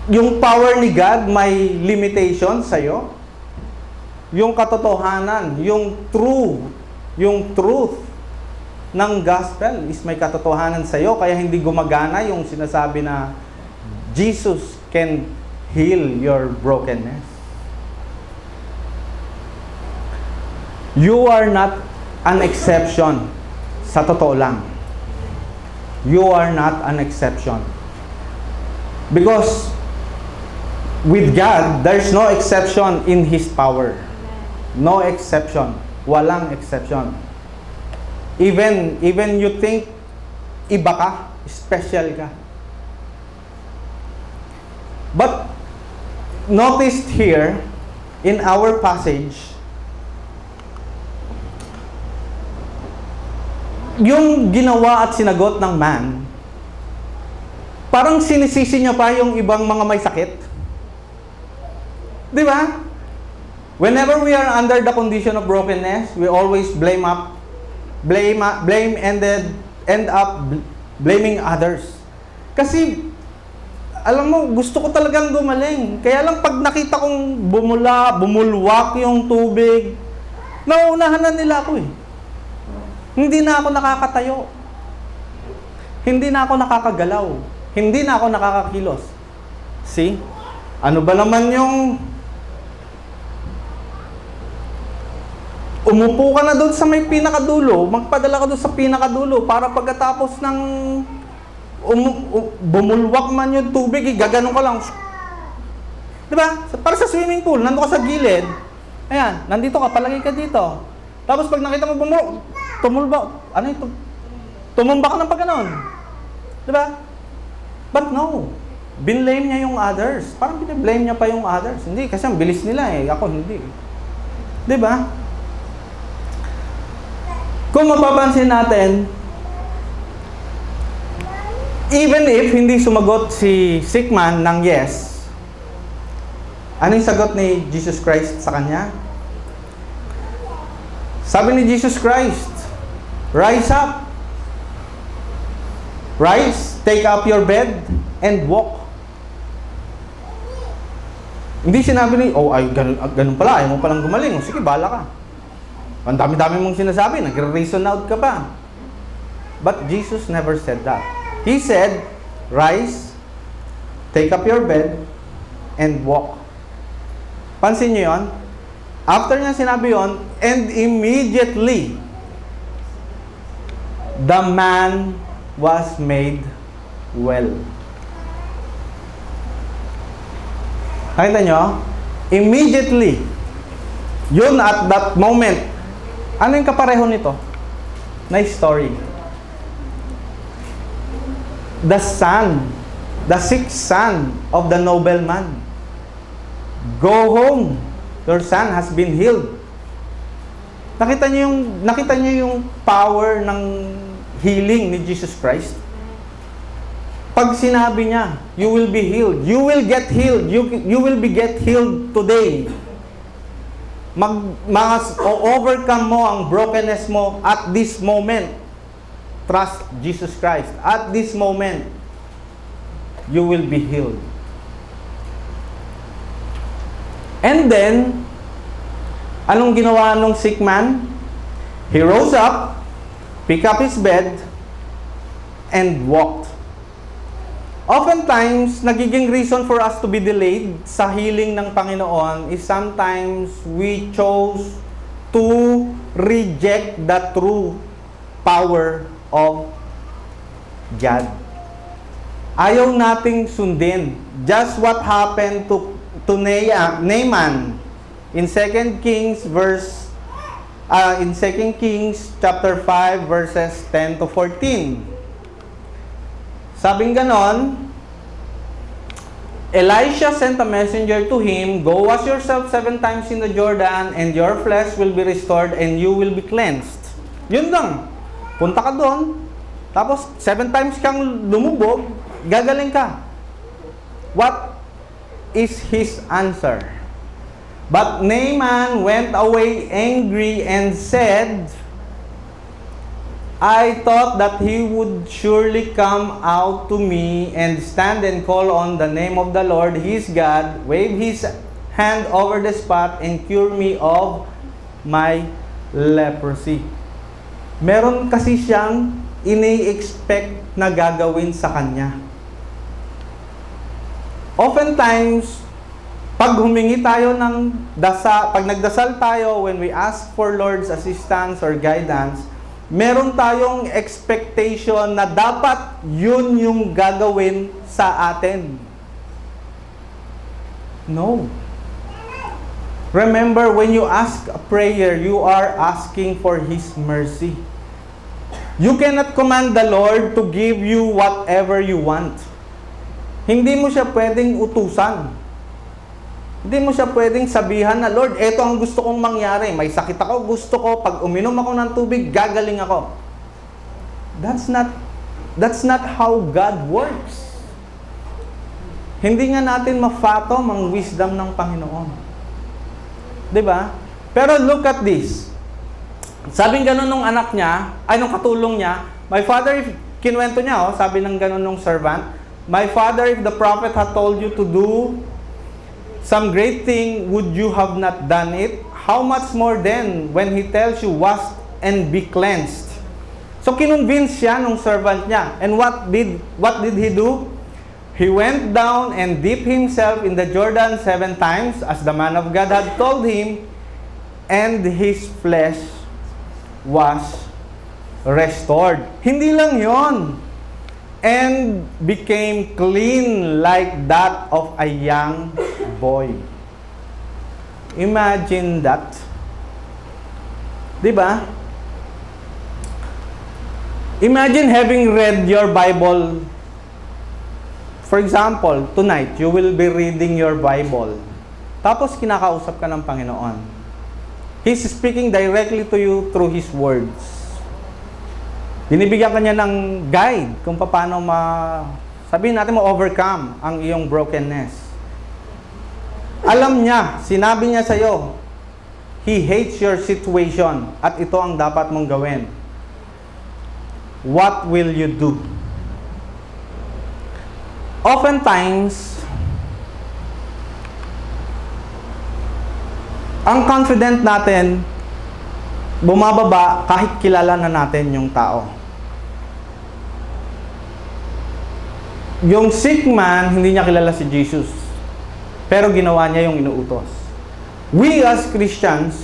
Yung power ni God may limitation sa'yo? Yung katotohanan, yung truth ng gospel is may katotohanan sa'yo, kaya hindi gumagana yung sinasabi na Jesus can heal your brokenness. You are not an exception. Sa totoo lang. You are not an exception. Because with God, there's no exception in His power. No exception. Walang exception. Even you think iba ka, special ka. But notice here in our passage, yung ginawa at sinagot ng man, parang sinisisi niya pa yung ibang mga may sakit. Di ba? Whenever we are under the condition of brokenness, we always blame and then end up blaming others. Kasi alam mo, gusto ko talagang gumaling. Kaya lang pag nakita kong bumulwak yung tubig, nauunahan na nila ako eh. Hindi na ako nakakatayo. Hindi na ako nakakagalaw. Hindi na ako nakakakilos. See? Ano ba naman yung umupo ka na doon sa may pinakadulo, magpadala ka doon sa pinakadulo para pagkatapos ng bumulwak man yung tubig, gaganon ka lang. Diba? Para sa swimming pool, nandun ka sa gilid, ayan, nandito ka, palagi ka dito. Tapos pag nakita mo tumumba ka ng pagganon. Diba? But no, binblame niya yung others. Parang binablame niya pa yung others. Hindi, kasi ang bilis nila eh, ako hindi. Diba? Kung mapapansin natin, even if hindi sumagot si sick man ng yes, ano yung sagot ni Jesus Christ sa kanya? Sabi ni Jesus Christ, rise up. Rise, take up your bed, and walk. Hindi sinabi ni, ganun pala, ayaw mo palang gumaling. Sige, bahala ka. Ang dami-dami mong sinasabi, nagre-reason out ka pa. But Jesus never said that. He said, rise, take up your bed, and walk. Pansin niyo yun? After niya sinabi yun, and immediately, the man was made well. Nakita nyo? Immediately, yun at that moment, ano yung kapareho nito? Nice story. The sixth son of the nobleman. Go home. Your son has been healed. Nakita niyo yung power ng healing ni Jesus Christ? Pag sinabi niya, you will be healed. You will get healed. You will be get healed today. Overcome mo ang brokenness mo at this moment. Trust Jesus Christ. At this moment, you will be healed. And then, anong ginawa nung sick man? He rose up, picked up his bed, and walked. Oftentimes, nagiging reason for us to be delayed sa healing ng Panginoon is sometimes we chose to reject the true power of God. Ayaw nating sundin. Just what happened to Naaman in 2 Kings chapter 5 verses 10 to 14. Sabing ganon, Elisha sent a messenger to him, go wash yourself 7 times in the Jordan, and your flesh will be restored, and you will be cleansed. Yun lang. Punta ka doon, tapos 7 times kang lumubog, gagaling ka. What is his answer? But Naaman went away angry and said, I thought that he would surely come out to me and stand and call on the name of the Lord his God, wave his hand over the spot, and cure me of my leprosy. Meron kasi siyang ini-expect na gagawin sa kanya. Oftentimes, pag humingi tayo ng pag nagdasal tayo, when we ask for Lord's assistance or guidance, meron tayong expectation na dapat yun yung gagawin sa atin. No. Remember, when you ask a prayer, you are asking for His mercy. You cannot command the Lord to give you whatever you want. Hindi mo siya pwedeng utusan. Hindi mo siya pwedeng sabihan na, Lord, eto ang gusto kong mangyari. May sakit ako, gusto ko, pag uminom ako ng tubig, gagaling ako. That's not how God works. Hindi nga natin ma-fathom ang wisdom ng Panginoon. Diba? Pero look at this. Sabing ganun nung anak niya, nung katulong niya, my father, kinuwento niya, sabi ng ganun nung servant, My father, if the prophet had told you to do some great thing, would you have not done it? How much more then when he tells you, wash and be cleansed? So kinonvince siya nung servant niya. And what did he do? He went down and dipped himself in the Jordan 7 times, as the man of God had told him, and his flesh was restored. Hindi lang yon. And became clean like that of a young boy. Imagine that. Diba? Imagine having read your Bible. For example, tonight, you will be reading your Bible. Tapos kinakausap ka ng Panginoon. He's speaking directly to you through His words. Binibigyan ka niya ng guide kung paano sabihin natin overcome ang iyong brokenness. Alam niya, sinabi niya sa iyo, He hates your situation at ito ang dapat mong gawin. What will you do? Oftentimes, ang confident natin bumababa kahit kilala na natin yung tao. Yung sick man, hindi niya kilala si Jesus. Pero ginawa niya yung inuutos. We as Christians,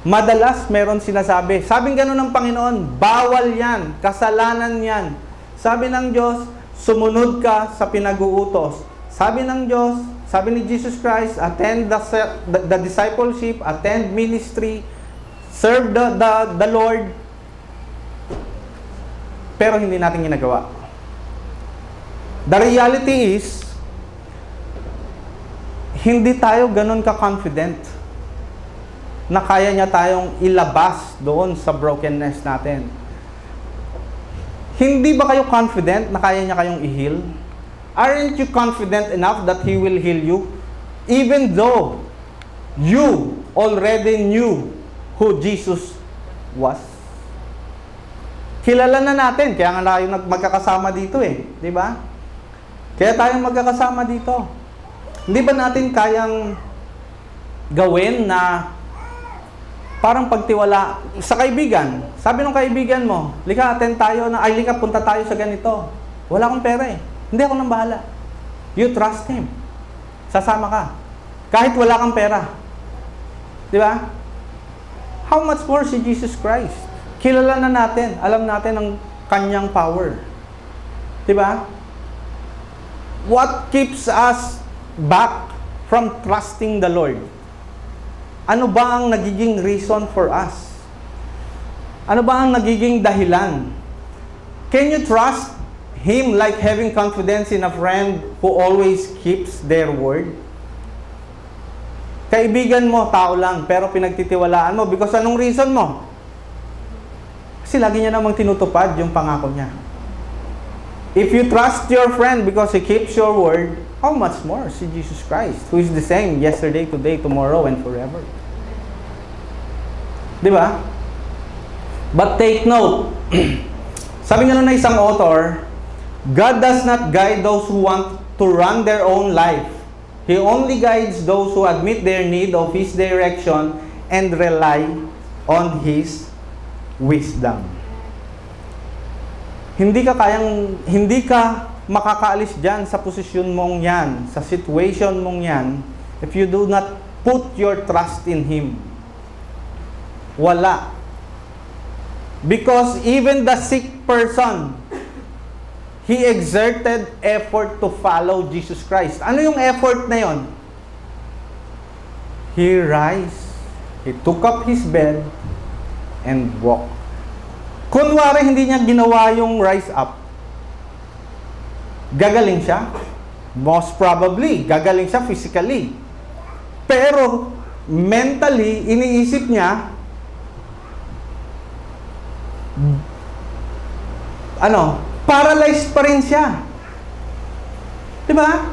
madalas meron sinasabi. Sabing gano'n ng Panginoon, bawal yan, kasalanan yan. Sabi ng Diyos, sumunod ka sa pinag-uutos. Sabi ng Diyos, sabi ni Jesus Christ, attend the discipleship, attend ministry, serve the Lord. Pero hindi natin ginagawa. The reality is, hindi tayo ganun ka-confident na kaya niya tayong ilabas doon sa brokenness natin. Hindi ba kayo confident na kaya niya kayong i-heal? Aren't you confident enough that He will heal you? Even though you already knew who Jesus was. Kilala na natin, kaya nga tayo magkakasama dito di ba? Kaya tayong magkakasama dito. Hindi ba natin kayang gawin na parang pagtiwala sa kaibigan? Sabi ng kaibigan mo, lika attend tayo lika punta tayo sa ganito. Wala akong pera Hindi ako nang bahala. You trust Him. Sasama ka. Kahit wala kang pera. Di ba? How much more si Jesus Christ? Kilala na natin, alam natin ang kanyang power. Diba? What keeps us back from trusting the Lord? Ano ba ang nagiging reason for us? Ano ba ang nagiging dahilan? Can you trust Him like having confidence in a friend who always keeps their word? Kaibigan mo, tao lang, pero pinagtitiwalaan mo. Because anong reason mo? Kasi lagi niya namang tinutupad yung pangako niya. If you trust your friend because he keeps your word, how much more si Jesus Christ, who is the same yesterday, today, tomorrow, and forever. Di ba? But take note, sabi nga na isang author, God does not guide those who want to run their own life. He only guides those who admit their need of His direction and rely on His wisdom. Hindi ka makakaalis dyan sa posisyon mong yan, sa situation mong yan, if you do not put your trust in Him. Wala. Because even the sick person, he exerted effort to follow Jesus Christ. Ano yung effort na yon? He took up his bed, and walked. Kunwari, hindi niya ginawa yung rise up. Gagaling siya? Most probably, gagaling siya physically. Pero, mentally, iniisip niya, paralyzed pa rin siya. Diba?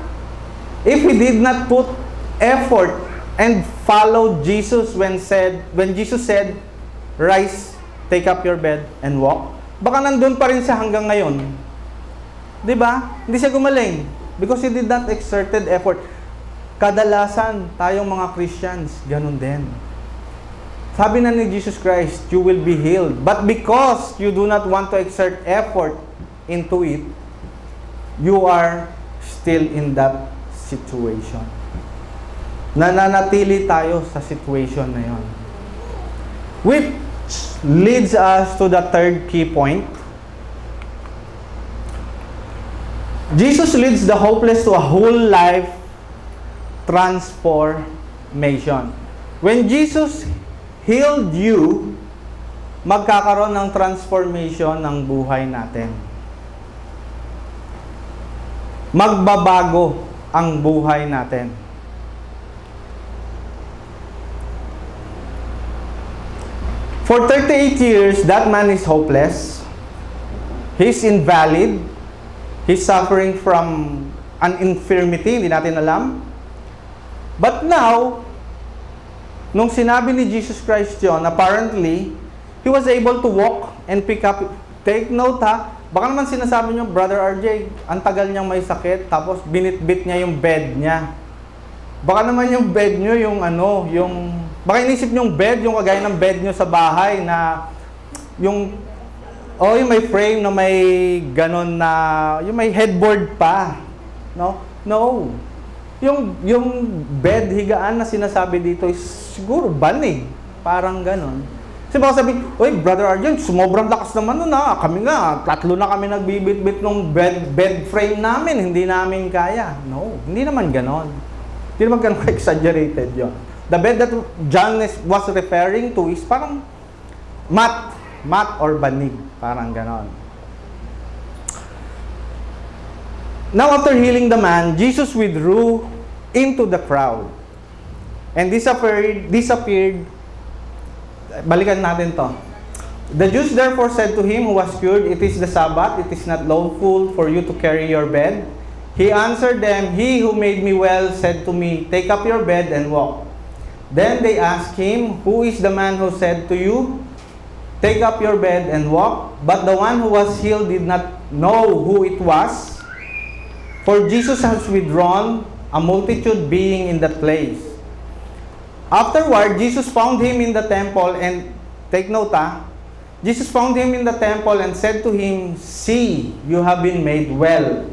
If he did not put effort and follow Jesus when Jesus said, rise, take up your bed, and walk, baka nandun pa rin siya hanggang ngayon. Di ba? Hindi siya gumaling. Because he did not exerted effort. Kadalasan, tayong mga Christians, ganun din. Sabi na ni Jesus Christ, you will be healed. But because you do not want to exert effort into it, you are still in that situation. Nananatili tayo sa situation na yon. Which leads us to the third key point. Jesus leads the hopeless to a whole life transformation. When Jesus healed you, magkakaroon ng transformation ng buhay natin. Magbabago ang buhay natin. For 38 years, that man is hopeless. He's invalid. He's suffering from an infirmity, hindi natin alam. But now, nung sinabi ni Jesus Christ yun, apparently, he was able to walk and pick up. Take note ha, baka naman sinasabi niyo, Brother RJ, ang tagal niyang may sakit, tapos binitbit niya yung bed niya. Baka naman yung bed niyo, baka inisip niyo yung bed, yung kagaya ng bed niyo sa bahay na, yung may frame na may ganon na, yung may headboard pa. No? No. Yung bed, higaan na sinasabi dito is siguro banig. Parang ganon. Kasi baka sabi, oy, Brother Arjun, sumobrang lakas naman nun ha. Kami nga, 3 na kami nagbibit-bit ng bed frame namin. Hindi namin kaya. No, hindi naman ganon. Hindi naman ganon exaggerated yon. The bed that John was referring to is parang mat or banig. Parang ganon. Now, after healing the man, Jesus withdrew into the crowd and disappeared. Balikan natin to. The Jews therefore said to him who was cured, "It is the Sabbath, it is not lawful for you to carry your bed." He answered them, "He who made me well said to me, 'Take up your bed and walk.' Then they asked him, 'Who is the man who said to you, 'Take up your bed and walk'?" But the one who was healed did not know who it was, for Jesus has withdrawn, a multitude being in that place. Afterward, Jesus found him in the temple and, take note Jesus found him in the temple and said to him, "See, you have been made well.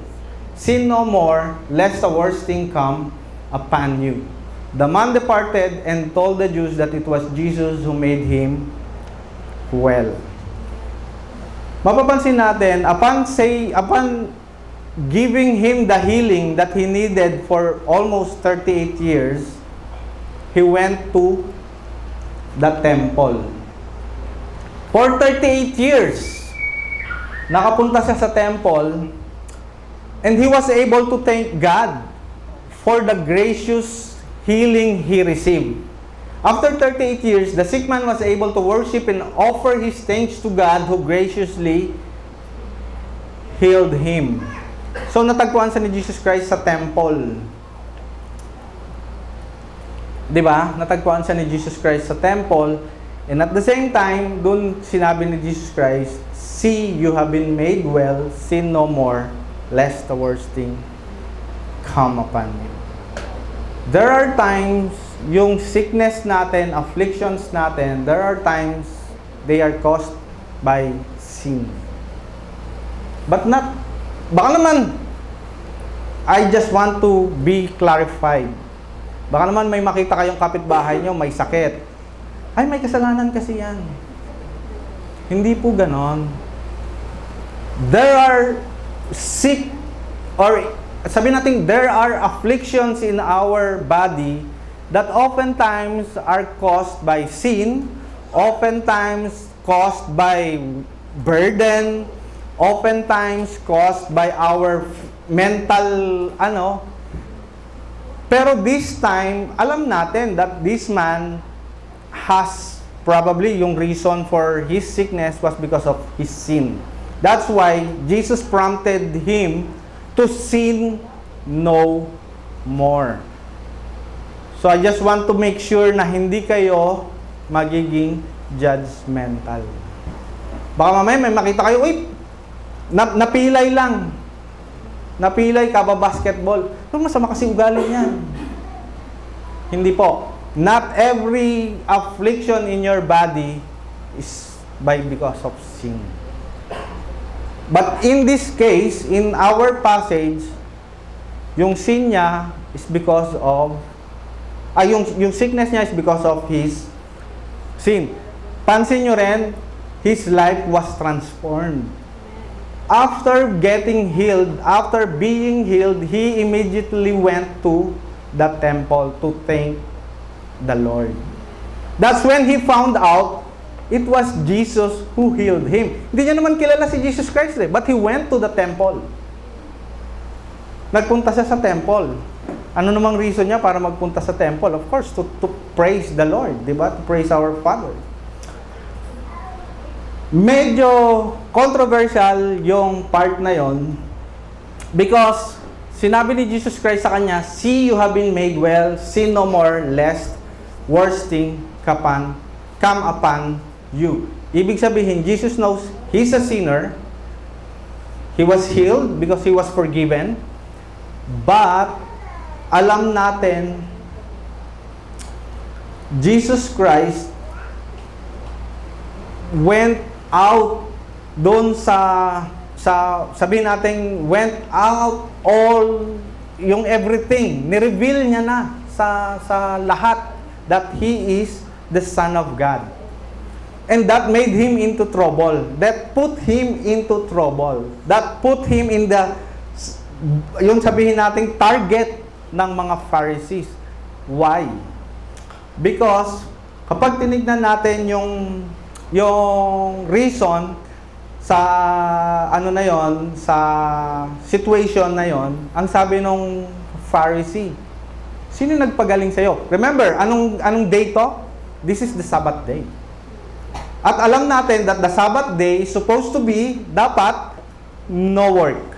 Sin no more, lest a worse thing come upon you." The man departed and told the Jews that it was Jesus who made him well. Mapapansin natin, upon giving him the healing that he needed for almost 38 years, he went to the temple. For 38 years, nakapunta siya sa temple, and he was able to thank God for the gracious healing he received. After 38 years, the sick man was able to worship and offer his thanks to God who graciously healed him. So, natagpuan sa ni Jesus Christ sa temple. Diba? Natagpuan siya ni Jesus Christ sa temple. And at the same time, dun sinabi ni Jesus Christ, "See, you have been made well. Sin no more, lest the worst thing come upon you." There are times, yung sickness natin, afflictions natin, there are times they are caused by sin. But not, baka naman, I just want to be clarified. Baka naman may makita kayong kapitbahay nyo, may sakit. Ay, may kasalanan kasi yan. Hindi po ganon. There are sick, or sabihin natin, there are afflictions in our body that oftentimes are caused by sin, oftentimes caused by burden, oftentimes caused by our mental, pero this time, alam natin that this man has probably yung reason for his sickness was because of his sin. That's why Jesus prompted him to sin no more. So I just want to make sure na hindi kayo magiging judgmental. Baka mamaya may makita kayo, napilay lang. napilay ka ba basketball, masama kasi ugali niyan. Hindi po. Not every affliction in your body is because of sin. But in this case, in our passage, yung sin niya is because of yung sickness niya is because of his sin. Pansin nyo rin, his life was transformed. After getting healed, after being healed, he immediately went to the temple to thank the Lord. That's when he found out it was Jesus who healed him. Hindi niya naman kilala si Jesus Christ but he went to the temple. Nagpunta siya sa temple. Ano namang reason niya para magpunta sa temple? Of course, to praise the Lord, di ba? To praise our Father. Medyo controversial yung part na yon because sinabi ni Jesus Christ sa kanya, "See, you have been made well, sin no more, lest worse thing come upon you." Ibig sabihin, Jesus knows he's a sinner. He was healed because he was forgiven. But alam natin, Jesus Christ went out doon sa sabihin natin, went out all yung everything. Ni-reveal niya na sa lahat that He is the Son of God. And that made Him into trouble. That put Him into trouble. That put Him in yung sabihin natin, target ng mga Pharisees. Why? Because kapag tinignan natin yung reason sa sa situation na yon, ang sabi nung Pharisee, sino nagpagaling sa'yo? Remember, anong day to? This is the Sabbath day. At alam natin that the Sabbath day is supposed to be, dapat, no work.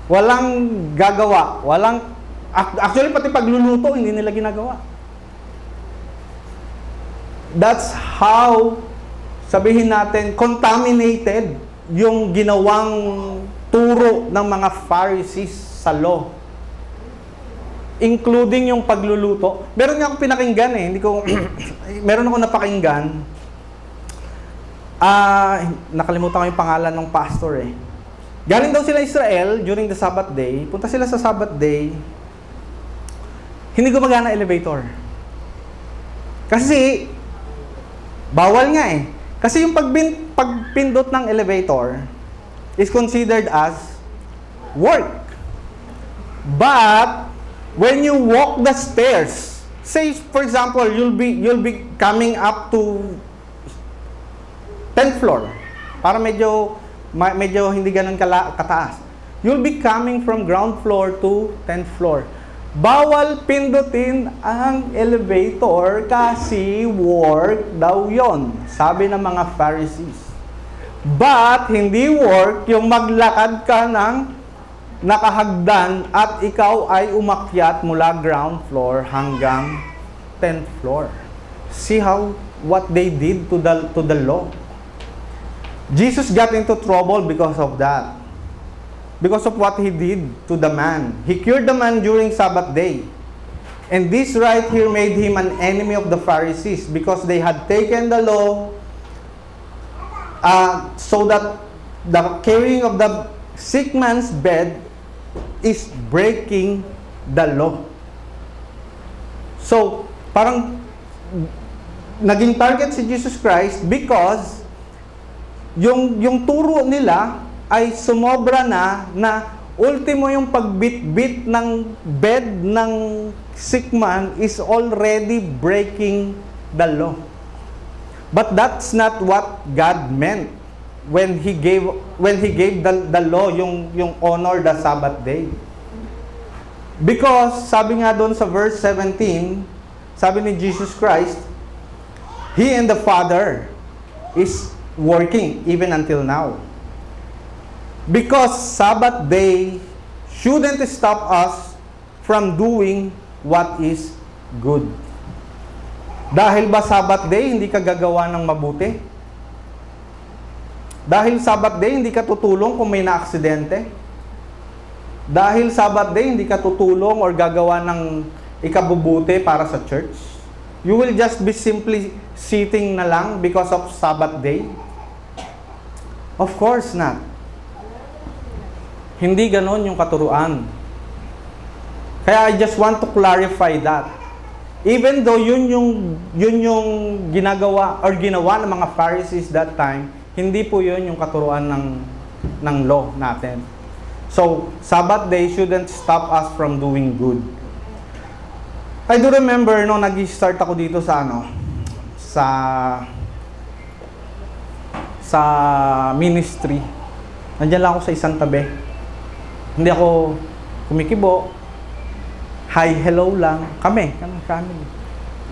Walang gagawa. Actually, pati pagluluto, hindi nila ginagawa. That's how, sabihin natin, contaminated yung ginawang turo ng mga Pharisees sa law. Including yung pagluluto. Meron nga akong pinakinggan meron akong napakinggan. Nakalimutan ko yung pangalan ng pastor Galing daw sila Israel during the Sabbath day. Punta sila sa Sabbath day. Hindi gumagana elevator. Kasi, bawal nga Kasi yung pagpindot ng elevator is considered as work. But, when you walk the stairs, say, for example, you'll be coming up to 10th floor. Para medyo hindi ganun kataas. You'll be coming from ground floor to 10th floor. Bawal pindutin ang elevator kasi work daw yon, sabi ng mga Pharisees. But hindi work yung maglakad ka ng nakahagdan at ikaw ay umakyat mula ground floor hanggang 10th floor. See what they did to the law. Jesus got into trouble because of that. Because of what He did to the man. He cured the man during Sabbath day. And this right here made him an enemy of the Pharisees because they had taken the law so that the carrying of the sick man's bed is breaking the law. So, parang naging target si Jesus Christ because yung turo nila ay sumobra na ultimo yung pagbitbit ng bed ng sick man is already breaking the law. But that's not what God meant when He gave the law, yung honor the Sabbath day. Because sabi nga doon sa verse 17, sabi ni Jesus Christ, He and the Father is working even until now. Because Sabbath day shouldn't stop us from doing what is good. Dahil ba Sabbath day hindi ka gagawa ng mabuti? Dahil Sabbath day hindi ka tutulong kung may naaksidente? Dahil Sabbath day, hindi ka tutulong or gagawa ng ikabubuti para sa church? You will just be simply sitting na lang because of Sabbath day? Of course not. Hindi ganon yung katuruan. Kaya I just want to clarify that. Even though yun yung ginagawa or ginawa ng mga Pharisees that time, hindi po yun yung katuruan ng law natin. So, Sabbath day shouldn't stop us from doing good. I do remember nung nag-start ako dito sa sa ministry. Nandiyan lang ako sa isang tabi. Hindi ako kumikibo. Hi, hello lang. Kami family.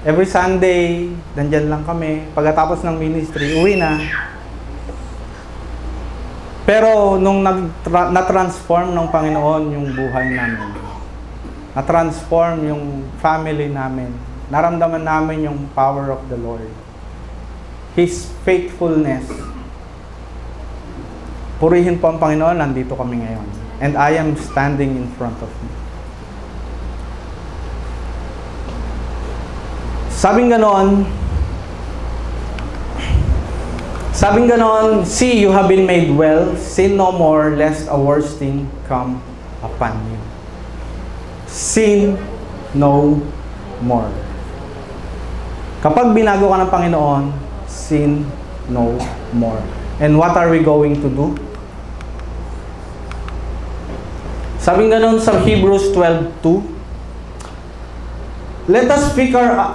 Every Sunday, nandiyan lang kami. Pagkatapos ng ministry, uwi na. Pero nung na-transform ng Panginoon yung buhay namin, na-transform yung family namin, naramdaman namin yung power of the Lord. His faithfulness. Purihin po ang Panginoon, nandito kami ngayon. And I am standing in front of you. Sabing ganon, see, you have been made well, sin no more, lest a worse thing come upon you. Sin no more. Kapag binago ka ng Panginoon, sin no more. And what are we going to do? Sabing ganon sa Hebrews 12:2, let us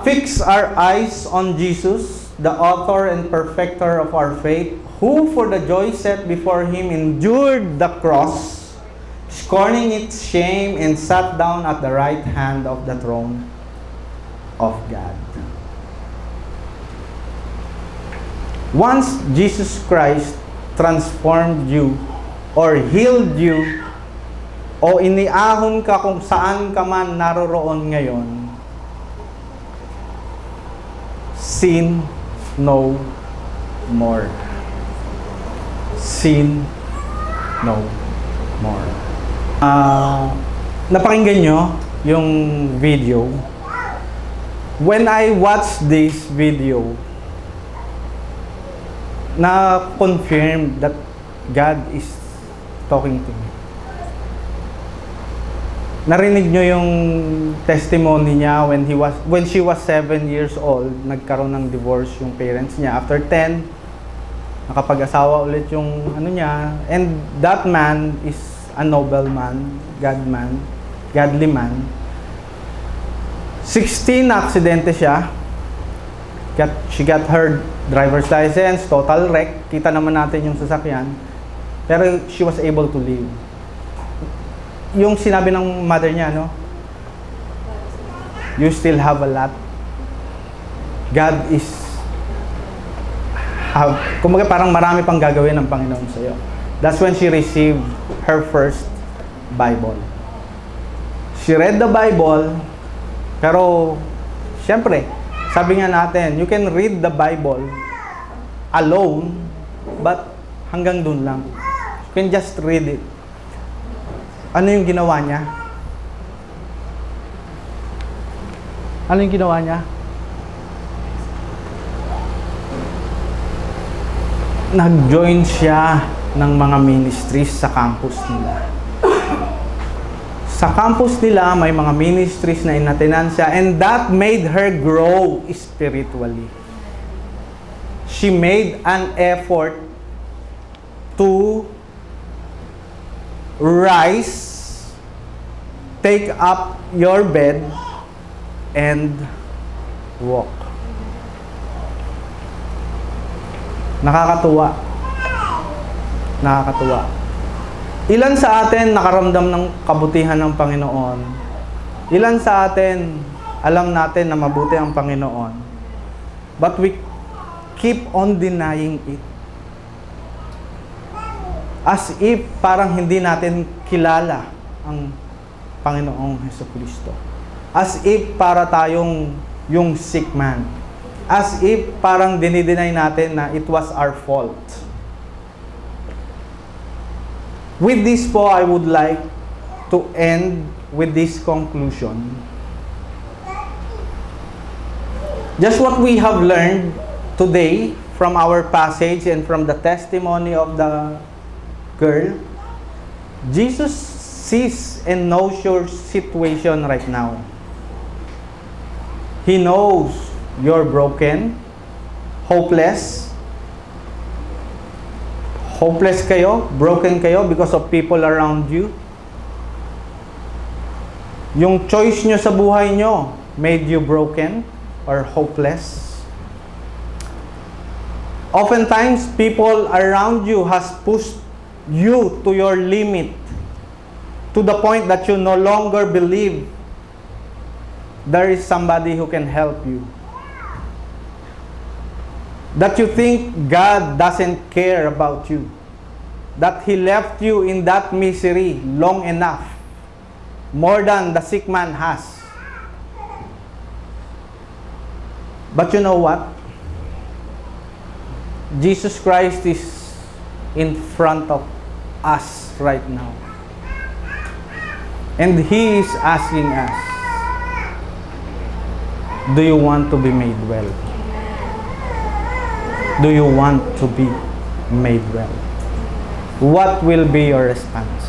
fix our eyes on Jesus, the author and perfecter of our faith, who for the joy set before him endured the cross, scorning its shame, and sat down at the right hand of the throne of God. Once Jesus Christ transformed you or healed you o iniahon ka kung saan ka man naroroon ngayon, sin no more. Sin no more. Napakinggan nyo yung video. When I watched this video, na-confirm that God is talking to me. Narinig nyo yung testimony niya when she was 7 years old, nagkaroon ng divorce yung parents niya. After 10, nakapag-asawa ulit yung niya. And that man is a noble man, godly man. 16 na aksidente siya. She got her driver's license, total wreck. Kita naman natin yung sasakyan. Pero she was able to live. Yung sinabi ng mother niya, you still have a lot. God is kumaga parang marami pang gagawin ng Panginoon sa iyo. That's when she received her first Bible. She read the Bible, pero syempre, sabi nga natin, you can read the Bible alone, but hanggang dun lang. You can just read it. Ano yung ginawa niya? Ano yung ginawa niya? Nag-join siya ng mga ministries sa campus nila. Sa campus nila, may mga ministries na inatenan siya, and that made her grow spiritually. She made an effort to rise, take up your bed, and walk. Nakakatuwa. Ilan sa atin nakaramdam ng kabutihan ng Panginoon? Ilan sa atin alam natin na mabuti ang Panginoon? But we keep on denying it. As if parang hindi natin kilala ang Panginoong Jesucristo. As if para tayong yung sick man. As if parang dinideny natin na it was our fault. With this po, I would like to end with this conclusion. Just what we have learned today from our passage and from the testimony of the girl, Jesus sees and knows your situation right now. He knows you're broken, hopeless. Hopeless kayo, broken kayo because of people around you. Yung choice nyo sa buhay nyo made you broken or hopeless. Oftentimes, people around you has pushed you to your limit, to the point that you no longer believe there is somebody who can help you. That you think God doesn't care about you. That He left you in that misery long enough, more than the sick man has. But you know what? Jesus Christ is in front of us right now. And He is asking us, do you want to be made well? Do you want to be made well? What will be your response?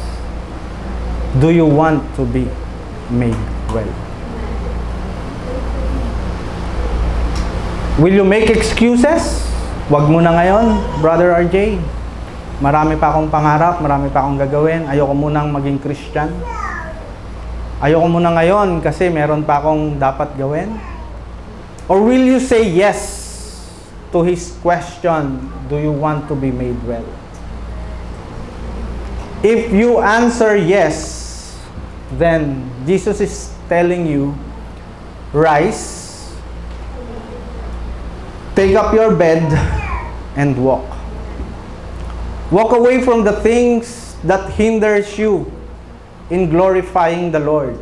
Do you want to be made well? Will you make excuses? Wag mo na ngayon, Brother RJ. Marami pa akong pangarap, marami pa akong gagawin. Ayoko munang maging Christian. Ayoko muna ngayon kasi meron pa akong dapat gawin. Or will you say yes to His question, do you want to be made well? If you answer yes, then Jesus is telling you, rise, take up your bed, and walk. Walk away from the things that hinders you in glorifying the Lord.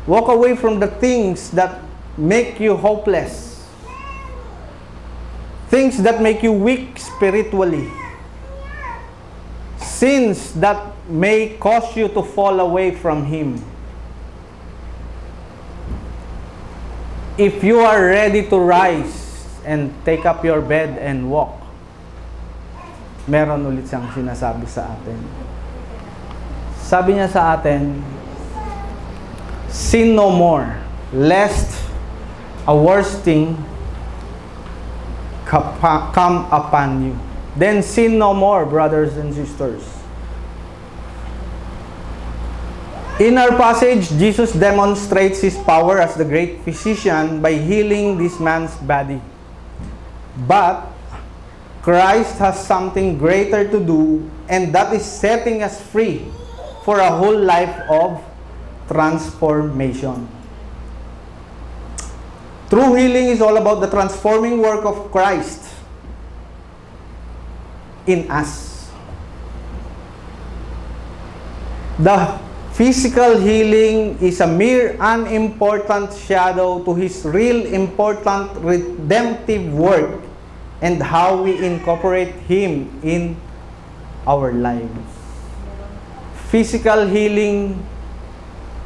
Walk away from the things that make you hopeless. Things that make you weak spiritually. Sins that may cause you to fall away from Him. If you are ready to rise and take up your bed and walk, meron ulit siyang sinasabi sa atin. Sabi niya sa atin, sin no more, lest a worse thing come upon you. Then sin no more, brothers and sisters. In our passage, Jesus demonstrates His power as the great physician by healing this man's body. But Christ has something greater to do, and that is setting us free for a whole life of transformation. True healing is all about the transforming work of Christ in us. The physical healing is a mere unimportant shadow to His real important redemptive work and how we incorporate Him in our lives. Physical healing,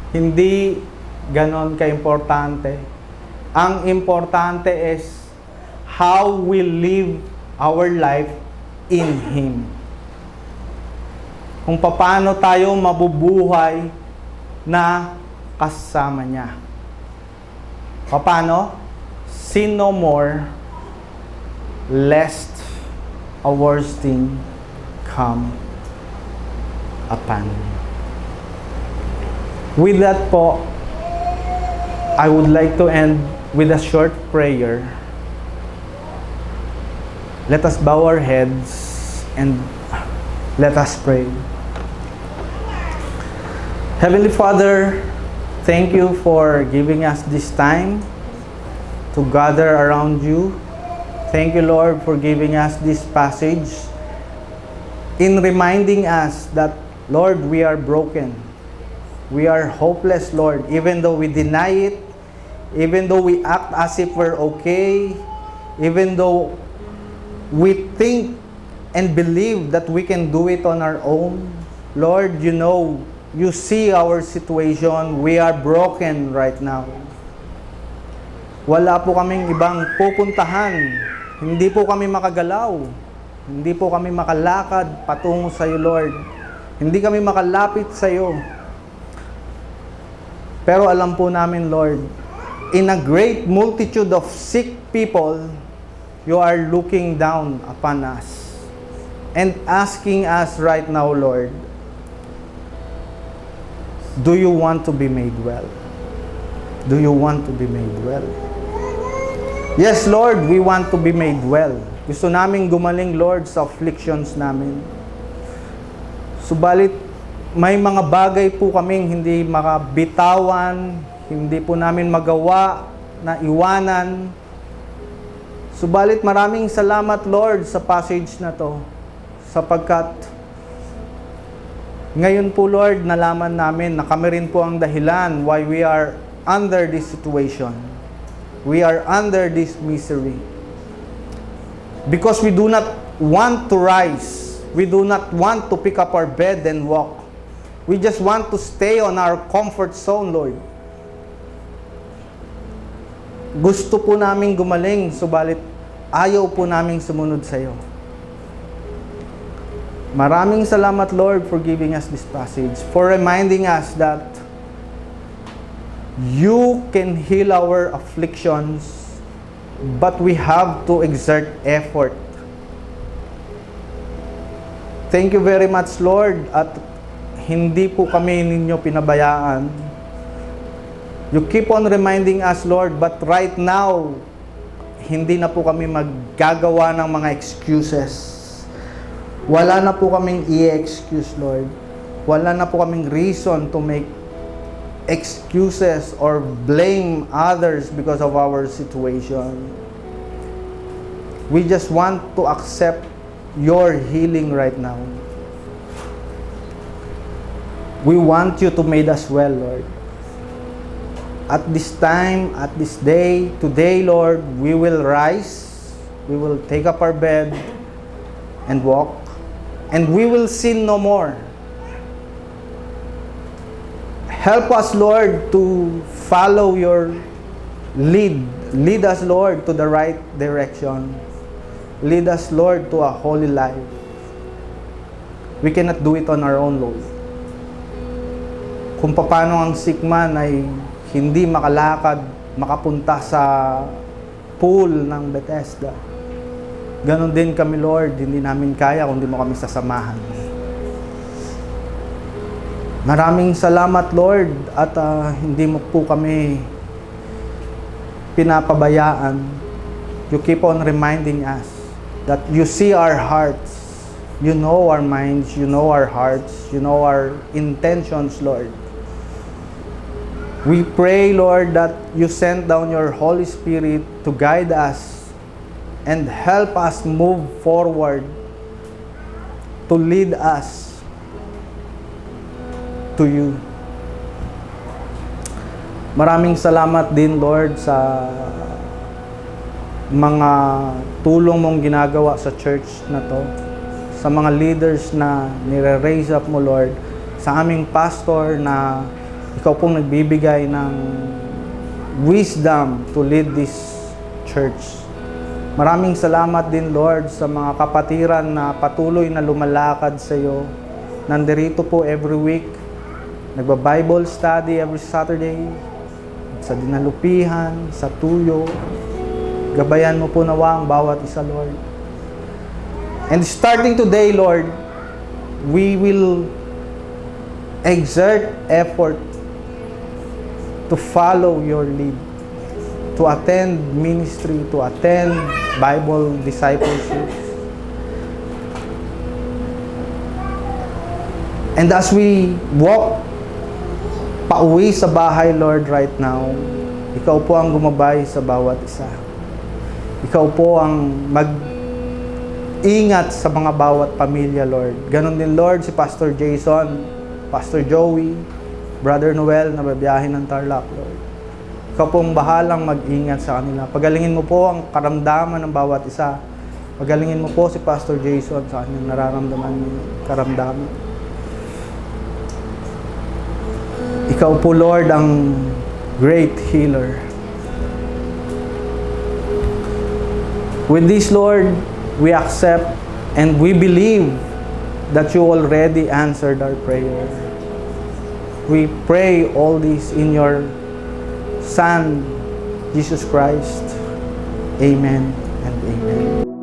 hindi ganon ka-importante. Ang importante is how we live our life in Him. Kung paano tayo mabubuhay na kasama niya. Paano? Sin no more, lest a worse thing come upon you. With that po, I would like to end with a short prayer. Let us bow our heads and let us pray. Heavenly Father, thank you for giving us this time to gather around you. Thank you, Lord, for giving us this passage in reminding us that, Lord, we are broken. We are hopeless, Lord, even though we deny it, even though we act as if we're okay, even though we think and believe that we can do it on our own. Lord, you know you see our situation. We are broken right now. Wala po kaming ibang pupuntahan. Hindi po kami makagalaw. Hindi po kami makalakad patungo sa iyo, Lord. Hindi kami makalapit sa iyo. Pero alam po namin, Lord, in a great multitude of sick people, you are looking down upon us and asking us right now, Lord, do you want to be made well? Do you want to be made well? Yes, Lord, we want to be made well. Gusto namin gumaling, Lord, sa afflictions namin. Subalit, may mga bagay po kaming hindi makabitawan, hindi po namin magawa na iwanan. Subalit maraming salamat, Lord, sa passage na to, sapagkat ngayon po, Lord, nalaman namin na kami rin po ang dahilan why we are under this situation. We are under this misery. Because we do not want to rise. We do not want to pick up our bed and walk. We just want to stay on our comfort zone, Lord. Gusto po naming gumaling, subalit ayaw po naming sumunod sa iyo. Maraming salamat, Lord, for giving us this passage, for reminding us that you can heal our afflictions, but we have to exert effort. Thank you very much, Lord, at hindi po kami ninyo pinabayaan. You keep on reminding us, Lord, but right now, hindi na po kami maggagawa ng mga excuses. Wala na po kaming i-excuse, Lord. Wala na po kaming reason to make excuses or blame others because of our situation. We just want to accept your healing right now. We want you to make us well, Lord. At this time, at this day, today, Lord, we will rise, we will take up our bed and walk, and we will sin no more. Help us, Lord, to follow your lead. Lead us, Lord, to the right direction. Lead us, Lord, to a holy life. We cannot do it on our own, Lord. Kung paano ang sick man ay hindi makalakad, makapunta sa pool ng Bethesda, ganon din kami, Lord, hindi namin kaya kung hindi mo kami sasamahan. Maraming salamat, Lord, at hindi mo po kami pinapabayaan. You keep on reminding us that you see our hearts, you know our minds, you know our hearts, you know our intentions, Lord. We pray, Lord, that you send down your Holy Spirit to guide us and help us move forward, to lead us to you. Maraming salamat din, Lord, sa mga tulong mong ginagawa sa church na to, sa mga leaders na nire-raise up mo, Lord, sa aming pastor na ikaw pong nagbibigay ng wisdom to lead this church. Maraming salamat din, Lord, sa mga kapatiran na patuloy na lumalakad sa iyo. Nandirito po every week, nagba-Bible study every Saturday, sa dinalupihan, sa tuyo. Gabayan mo po nawa ang bawat isa, Lord. And starting today, Lord, we will exert effort to follow your lead, to attend ministry, to attend Bible discipleship. And as we walk pauwi sa bahay, Lord, right now, ikaw po ang gumabay sa bawat isa. Ikaw po ang mag-ingat sa mga bawat pamilya, Lord. Ganon din, Lord, si Pastor Jason, Pastor Joey, Brother Noel na babiyahin ng Tarlac, Lord. Ikaw pong bahalang mag-ingat sa kanila. Pagalingin mo po ang karamdaman ng bawat isa. Pagalingin mo po si Pastor Jason sa kanyang nararamdaman ng karamdaman. Ikaw po, Lord, ang great healer. With this, Lord, we accept and we believe that you already answered our prayer. We pray all this in your Son, Jesus Christ. Amen and amen.